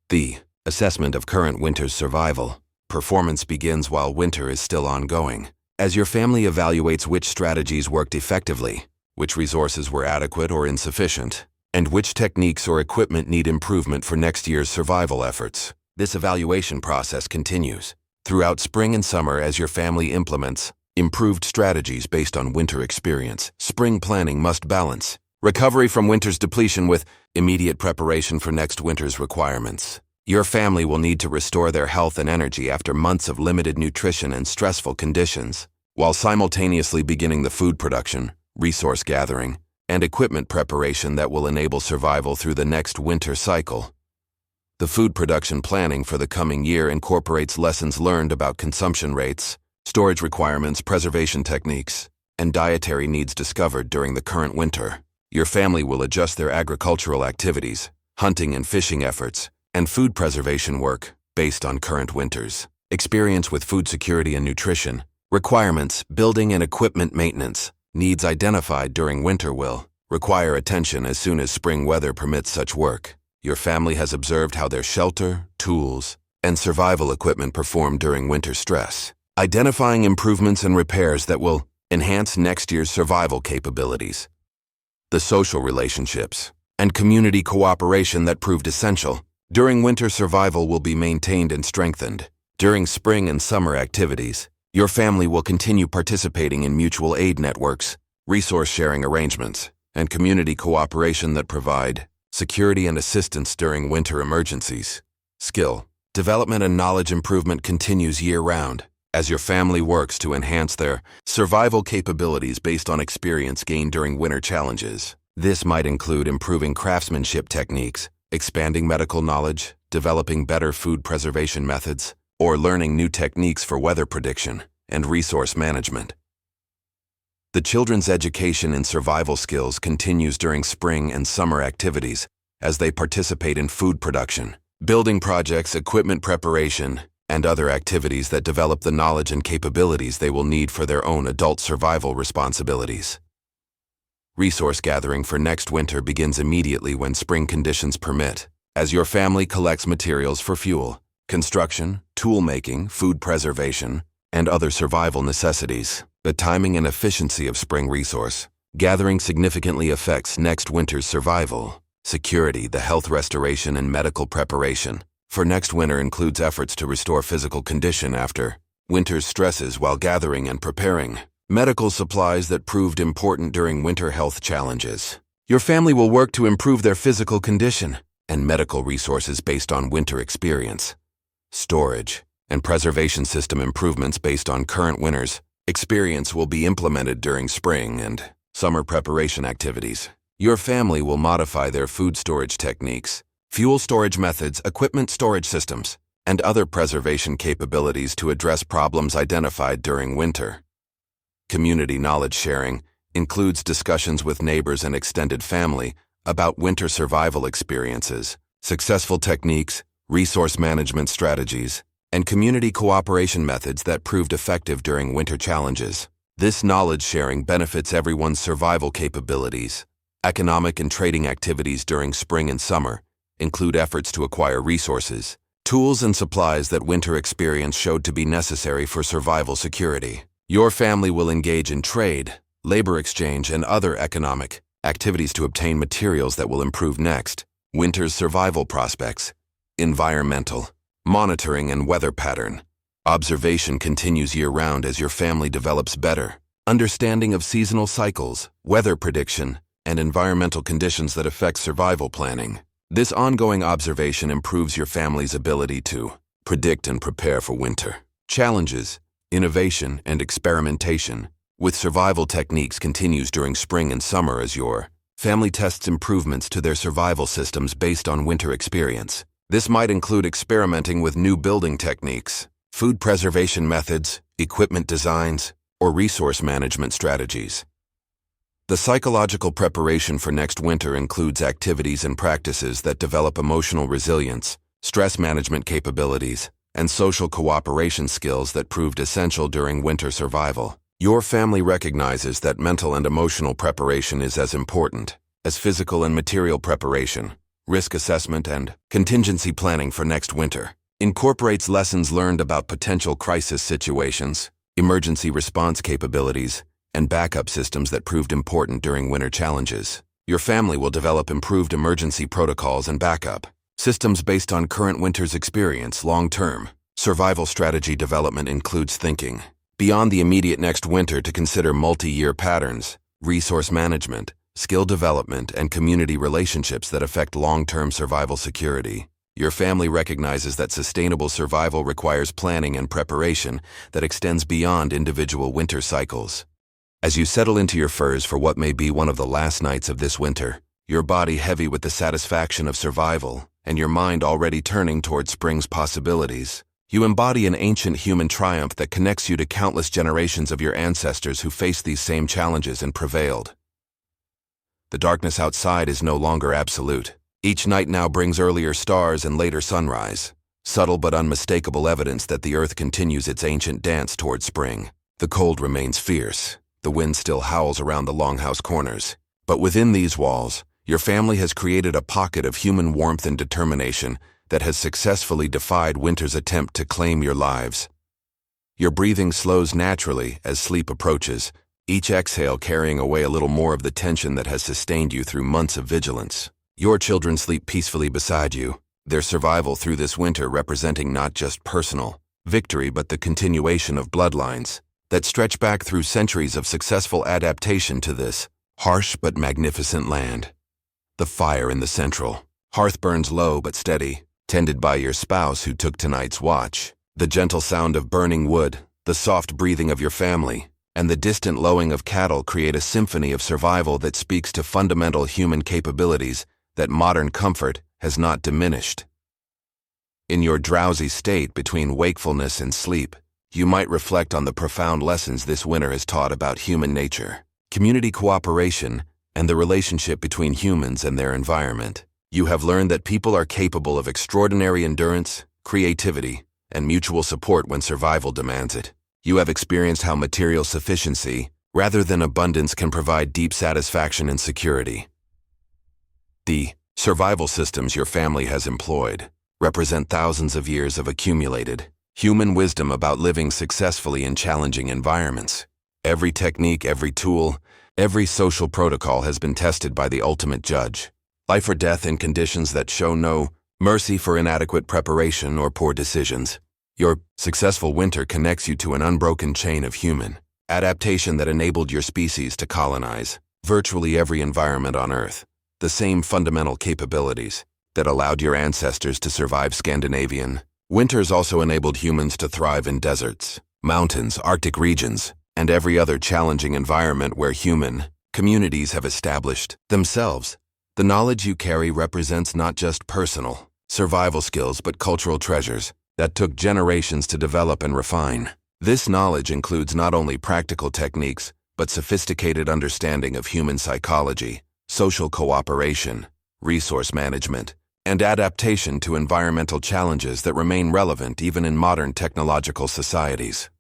The assessment of current winter's survival performance begins while winter is still ongoing. As your family evaluates which strategies worked effectively, which resources were adequate or insufficient, and which techniques or equipment need improvement for next year's survival efforts, this evaluation process continues throughout spring and summer as your family implements improved strategies based on winter experience. Spring planning must balance recovery from winter's depletion with immediate preparation for next winter's requirements. Your family will need to restore their health and energy after months of limited nutrition and stressful conditions. while simultaneously beginning the food production, resource gathering, and equipment preparation that will enable survival through the next winter cycle. The food production planning for the coming year incorporates lessons learned about consumption rates, storage requirements, preservation techniques, and dietary needs discovered during the current winter. Your family will adjust their agricultural activities, hunting and fishing efforts, and food preservation work based on current winters. Experience with food security and nutrition, requirements, building and equipment maintenance, needs identified during winter will require attention as soon as spring weather permits such work. Your family has observed how their shelter, tools, and survival equipment perform during winter stress, identifying improvements and repairs that will enhance next year's survival capabilities. The social relationships and community cooperation that proved essential during winter survival will be maintained and strengthened. During spring and summer activities, your family will continue participating in mutual aid networks, resource-sharing arrangements, and community cooperation that provide security and assistance during winter emergencies. Skill development and knowledge improvement continues year-round as your family works to enhance their survival capabilities based on experience gained during winter challenges. This might include improving craftsmanship techniques, expanding medical knowledge, developing better food preservation methods, or learning new techniques for weather prediction and resource management. The children's education in survival skills continues during spring and summer activities as they participate in food production, building projects, equipment preparation, and other activities that develop the knowledge and capabilities they will need for their own adult survival responsibilities. Resource gathering for next winter begins immediately when spring conditions permit, as your family collects materials for fuel, construction, tool making, food preservation, and other survival necessities. The timing and efficiency of spring resource gathering significantly affects next winter's survival. Security, the health restoration and medical preparation for next winter includes efforts to restore physical condition after winter's stresses while gathering and preparing medical supplies that proved important during winter health challenges. Your family will work to improve their physical condition and medical resources based on winter experience. Storage and preservation system improvements based on current winter's experience will be implemented during spring and summer preparation activities. Your family will modify their food storage techniques, fuel storage methods, equipment storage systems, and other preservation capabilities to address problems identified during winter. Community knowledge sharing includes discussions with neighbors and extended family about winter survival experiences, successful techniques, resource management strategies, and community cooperation methods that proved effective during winter challenges. This knowledge sharing benefits everyone's survival capabilities. Economic and trading activities during spring and summer include efforts to acquire resources, tools, and supplies that winter experience showed to be necessary for survival security. Your family will engage in trade, labor exchange, and other economic activities to obtain materials that will improve next winter's survival prospects. Environmental monitoring and weather pattern observation continues year-round as your family develops better understanding of seasonal cycles, weather prediction, and environmental conditions that affect survival planning. This ongoing observation improves your family's ability to predict and prepare for winter challenges. Innovation and experimentation with survival techniques continues during spring and summer as your family tests improvements to their survival systems based on winter experience. This might include experimenting with new building techniques, food preservation methods, equipment designs, or resource management strategies. The psychological preparation for next winter includes activities and practices that develop emotional resilience, stress management capabilities, and social cooperation skills that proved essential during winter survival. Your family recognizes that mental and emotional preparation is as important as physical and material preparation. Risk assessment and contingency planning for next winter incorporates lessons learned about potential crisis situations, emergency response capabilities, and backup systems that proved important during winter challenges. Your family will develop improved emergency protocols and backup systems based on current winter's experience. Long-term survival strategy development includes thinking beyond the immediate next winter to consider multi-year patterns, resource management, skill development, and community relationships that affect long-term survival security. Your family recognizes that sustainable survival requires planning and preparation that extends beyond individual winter cycles. As you settle into your furs for what may be one of the last nights of this winter, your body heavy with the satisfaction of survival, and your mind already turning toward spring's possibilities, you embody an ancient human triumph that connects you to countless generations of your ancestors who faced these same challenges and prevailed. The darkness outside is no longer absolute. Each night now brings earlier stars and later sunrise, subtle but unmistakable evidence that the earth continues its ancient dance toward spring. The cold remains fierce. The wind still howls around the longhouse corners. But within these walls, your family has created a pocket of human warmth and determination that has successfully defied winter's attempt to claim your lives. Your breathing slows naturally as sleep approaches, each exhale carrying away a little more of the tension that has sustained you through months of vigilance. Your children sleep peacefully beside you, their survival through this winter representing not just personal victory but the continuation of bloodlines that stretch back through centuries of successful adaptation to this harsh but magnificent land. The fire in the central hearth burns low but steady, tended by your spouse who took tonight's watch. The gentle sound of burning wood, the soft breathing of your family, and the distant lowing of cattle create a symphony of survival that speaks to fundamental human capabilities that modern comfort has not diminished. In your drowsy state between wakefulness and sleep, you might reflect on the profound lessons this winter has taught about human nature, community cooperation, and the relationship between humans and their environment. You have learned that people are capable of extraordinary endurance, creativity, and mutual support when survival demands it. You have experienced how material sufficiency, rather than abundance, can provide deep satisfaction and security. The survival systems your family has employed represent thousands of years of accumulated human wisdom about living successfully in challenging environments. Every technique, every tool, every social protocol has been tested by the ultimate judge. Life or death in conditions that show no mercy for inadequate preparation or poor decisions. Your successful winter connects you to an unbroken chain of human adaptation that enabled your species to colonize virtually every environment on Earth. The same fundamental capabilities that allowed your ancestors to survive Scandinavian winters also enabled humans to thrive in deserts, mountains, Arctic regions, and every other challenging environment where human communities have established themselves. The knowledge you carry represents not just personal survival skills but cultural treasures that took generations to develop and refine. This knowledge includes not only practical techniques but sophisticated understanding of human psychology, social cooperation, resource management, and adaptation to environmental challenges that remain relevant even in modern technological societies.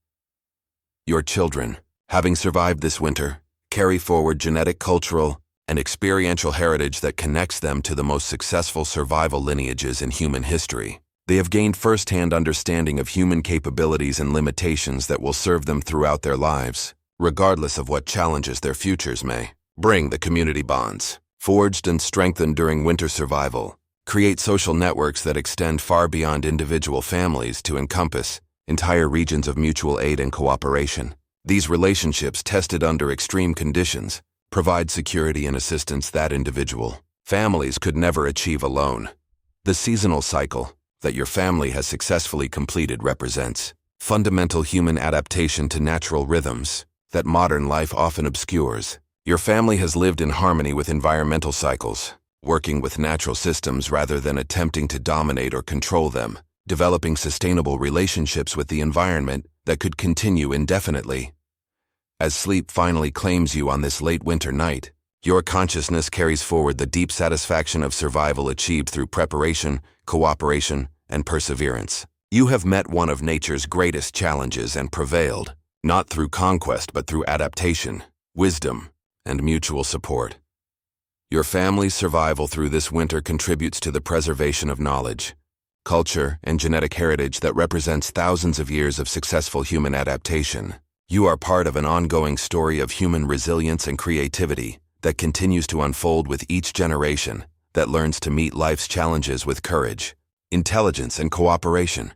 Your children, having survived this winter, carry forward genetic, cultural, and experiential heritage that connects them to the most successful survival lineages in human history. They have gained first-hand understanding of human capabilities and limitations that will serve them throughout their lives, regardless of what challenges their futures may bring. The community bonds, forged and strengthened during winter survival, create social networks that extend far beyond individual families to encompass entire regions of mutual aid and cooperation. These relationships, tested under extreme conditions, provide security and assistance that individual families could never achieve alone. The seasonal cycle that your family has successfully completed represents fundamental human adaptation to natural rhythms that modern life often obscures. Your family has lived in harmony with environmental cycles, working with natural systems rather than attempting to dominate or control them, developing sustainable relationships with the environment that could continue indefinitely. As sleep finally claims you on this late winter night, your consciousness carries forward the deep satisfaction of survival achieved through preparation, cooperation, and perseverance. You have met one of nature's greatest challenges and prevailed, not through conquest but through adaptation, wisdom, and mutual support. Your family's survival through this winter contributes to the preservation of knowledge, culture, and genetic heritage that represents thousands of years of successful human adaptation. You are part of an ongoing story of human resilience and creativity that continues to unfold with each generation that learns to meet life's challenges with courage, intelligence, and cooperation.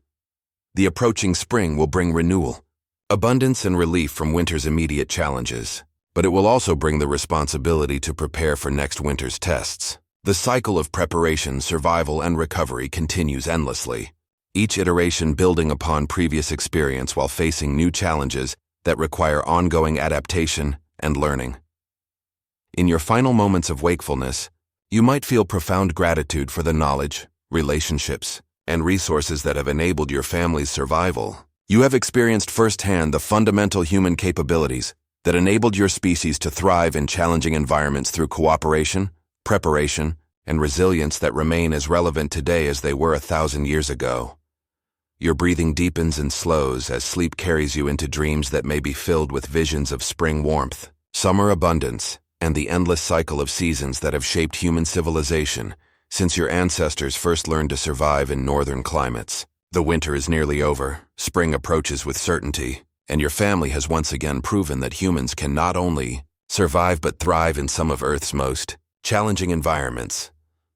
The approaching spring will bring renewal, abundance, and relief from winter's immediate challenges, but it will also bring the responsibility to prepare for next winter's tests. The cycle of preparation, survival, and recovery continues endlessly, each iteration building upon previous experience while facing new challenges that require ongoing adaptation and learning. In your final moments of wakefulness, you might feel profound gratitude for the knowledge, relationships, and resources that have enabled your family's survival. You have experienced firsthand the fundamental human capabilities that enabled your species to thrive in challenging environments through cooperation, preparation, and resilience that remain as relevant today as they were 1,000 years ago. Your breathing deepens and slows as sleep carries you into dreams that may be filled with visions of spring warmth, summer abundance, and the endless cycle of seasons that have shaped human civilization since your ancestors first learned to survive in northern climates. The winter is nearly over, spring approaches with certainty, and your family has once again proven that humans can not only survive but thrive in some of Earth's most challenging environments.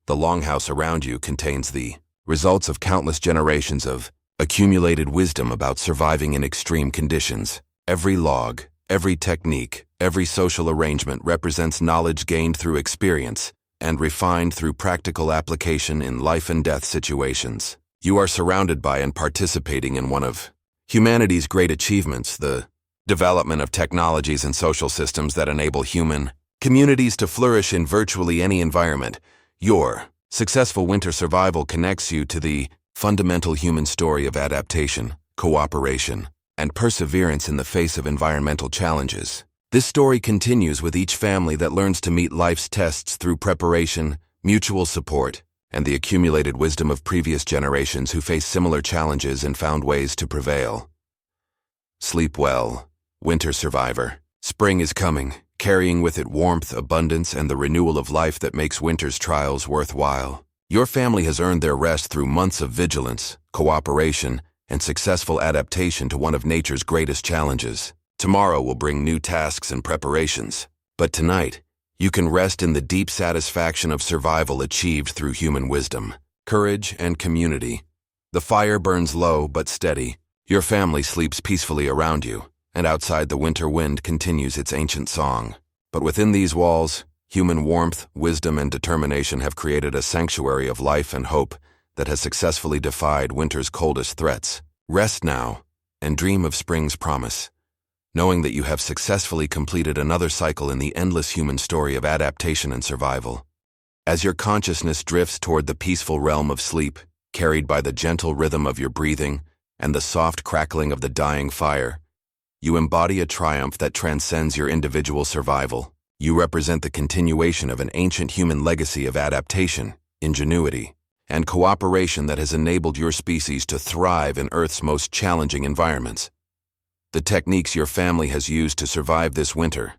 The longhouse around you contains the results of countless generations of accumulated wisdom about surviving in extreme conditions. Every log, every technique, every social arrangement represents knowledge gained through experience and refined through practical application in life and death situations. You are surrounded by and participating in one of humanity's great achievements, the development of technologies and social systems that enable human communities to flourish in virtually any environment. Your successful winter survival connects you to the fundamental human story of adaptation, cooperation, and perseverance in the face of environmental challenges. This story continues with each family that learns to meet life's tests through preparation, mutual support, and the accumulated wisdom of previous generations who faced similar challenges and found ways to prevail. Sleep well, winter survivor. Spring is coming, carrying with it warmth, abundance, and the renewal of life that makes winter's trials worthwhile. Your family has earned their rest through months of vigilance, cooperation, and successful adaptation to one of nature's greatest challenges. Tomorrow will bring new tasks and preparations, but tonight, you can rest in the deep satisfaction of survival achieved through human wisdom, courage, and community. The fire burns low but steady. Your family sleeps peacefully around you, and outside the winter wind continues its ancient song. But within these walls, human warmth, wisdom, and determination have created a sanctuary of life and hope that has successfully defied winter's coldest threats. Rest now, and dream of spring's promise, knowing that you have successfully completed another cycle in the endless human story of adaptation and survival. As your consciousness drifts toward the peaceful realm of sleep, carried by the gentle rhythm of your breathing and the soft crackling of the dying fire, you embody a triumph that transcends your individual survival. You represent the continuation of an ancient human legacy of adaptation, ingenuity, and cooperation that has enabled your species to thrive in Earth's most challenging environments. The techniques your family has used to survive this winter,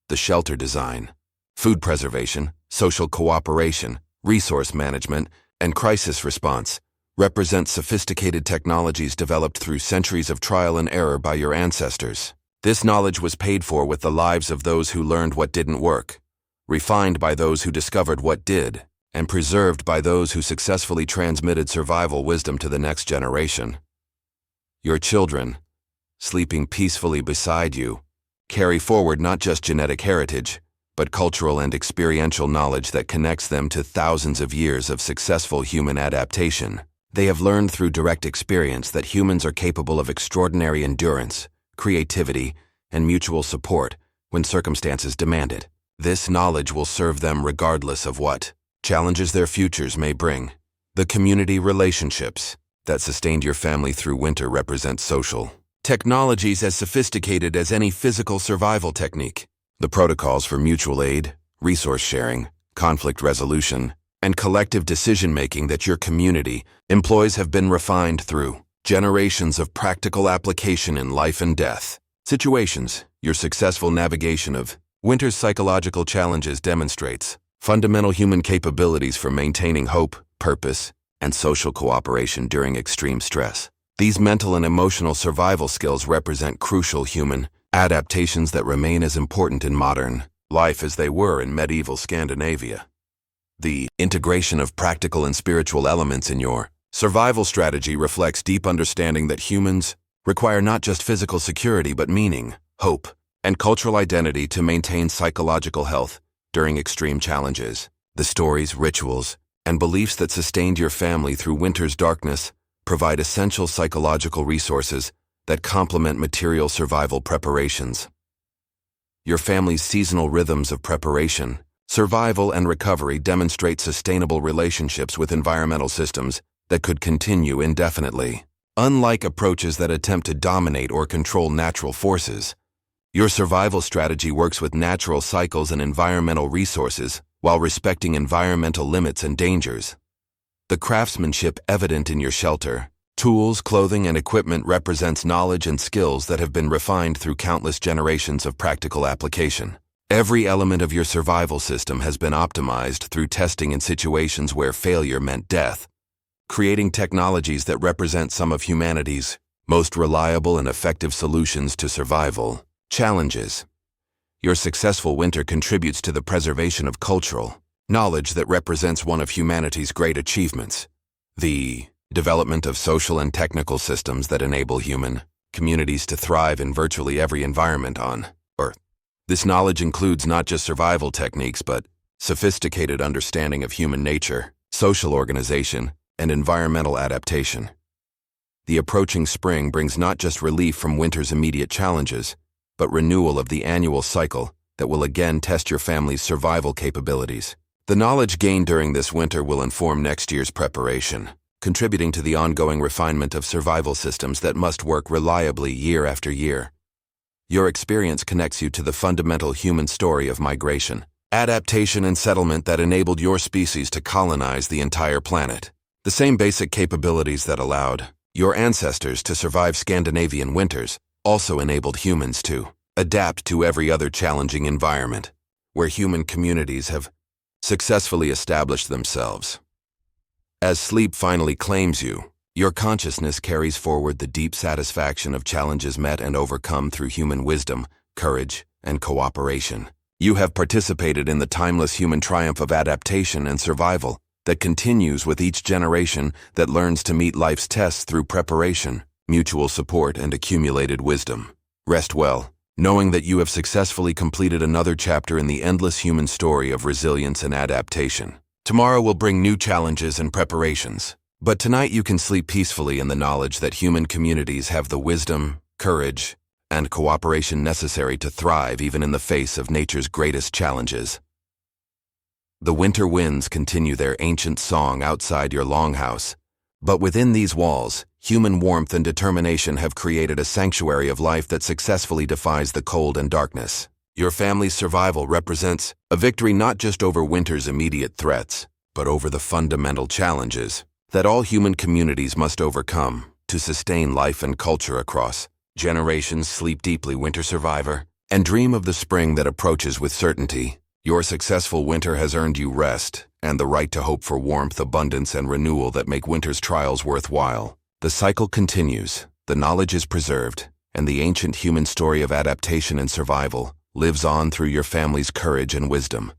the shelter design, food preservation, social cooperation, resource management, and crisis response, represent sophisticated technologies developed through centuries of trial and error by your ancestors. This knowledge was paid for with the lives of those who learned what didn't work, refined by those who discovered what did, and preserved by those who successfully transmitted survival wisdom to the next generation. Your children, sleeping peacefully beside you, carry forward not just genetic heritage, but cultural and experiential knowledge that connects them to thousands of years of successful human adaptation. They have learned through direct experience that humans are capable of extraordinary endurance, creativity, and mutual support when circumstances demand it. This knowledge will serve them regardless of what challenges their futures may bring. The community relationships that sustained your family through winter represent social technologies as sophisticated as any physical survival technique. The protocols for mutual aid, resource sharing, conflict resolution, and collective decision-making that your community employs have been refined through generations of practical application in life and death situations. Your successful navigation of winter's psychological challenges demonstrates fundamental human capabilities for maintaining hope, purpose, and social cooperation during extreme stress. These mental and emotional survival skills represent crucial human adaptations that remain as important in modern life as they were in medieval Scandinavia. The integration of practical and spiritual elements in your survival strategy reflects deep understanding that humans require not just physical security but meaning, hope, and cultural identity to maintain psychological health during extreme challenges. The stories, rituals, and beliefs that sustained your family through winter's darkness provide essential psychological resources that complement material survival preparations. Your family's seasonal rhythms of preparation, survival, and recovery demonstrate sustainable relationships with environmental systems that could continue indefinitely. Unlike approaches that attempt to dominate or control natural forces, your survival strategy works with natural cycles and environmental resources while respecting environmental limits and dangers. The craftsmanship evident in your shelter, tools, clothing, and equipment represents knowledge and skills that have been refined through countless generations of practical application. Every element of your survival system has been optimized through testing in situations where failure meant death, creating technologies that represent some of humanity's most reliable and effective solutions to survival challenges. Your successful winter contributes to the preservation of cultural knowledge that represents one of humanity's great achievements, the development of social and technical systems that enable human communities to thrive in virtually every environment on Earth. This knowledge includes not just survival techniques, but sophisticated understanding of human nature, social organization, and environmental adaptation. The approaching spring brings not just relief from winter's immediate challenges, but renewal of the annual cycle that will again test your family's survival capabilities. The knowledge gained during this winter will inform next year's preparation, contributing to the ongoing refinement of survival systems that must work reliably year after year. Your experience connects you to the fundamental human story of migration, adaptation, and settlement that enabled your species to colonize the entire planet. The same basic capabilities that allowed your ancestors to survive Scandinavian winters also enabled humans to adapt to every other challenging environment where human communities have successfully established themselves. As sleep finally claims you, your consciousness carries forward the deep satisfaction of challenges met and overcome through human wisdom, courage, and cooperation. You have participated in the timeless human triumph of adaptation and survival that continues with each generation that learns to meet life's tests through preparation, mutual support, and accumulated wisdom. Rest well, knowing that you have successfully completed another chapter in the endless human story of resilience and adaptation. Tomorrow will bring new challenges and preparations, but tonight you can sleep peacefully in the knowledge that human communities have the wisdom, courage, and cooperation necessary to thrive even in the face of nature's greatest challenges. The winter winds continue their ancient song outside your longhouse, but within these walls, human warmth and determination have created a sanctuary of life that successfully defies the cold and darkness. Your family's survival represents a victory not just over winter's immediate threats, but over the fundamental challenges that all human communities must overcome to sustain life and culture across generations. Sleep deeply, winter survivor, and dream of the spring that approaches with certainty. Your successful winter has earned you rest and the right to hope for warmth, abundance, and renewal that make winter's trials worthwhile. The cycle continues, the knowledge is preserved, and the ancient human story of adaptation and survival lives on through your family's courage and wisdom.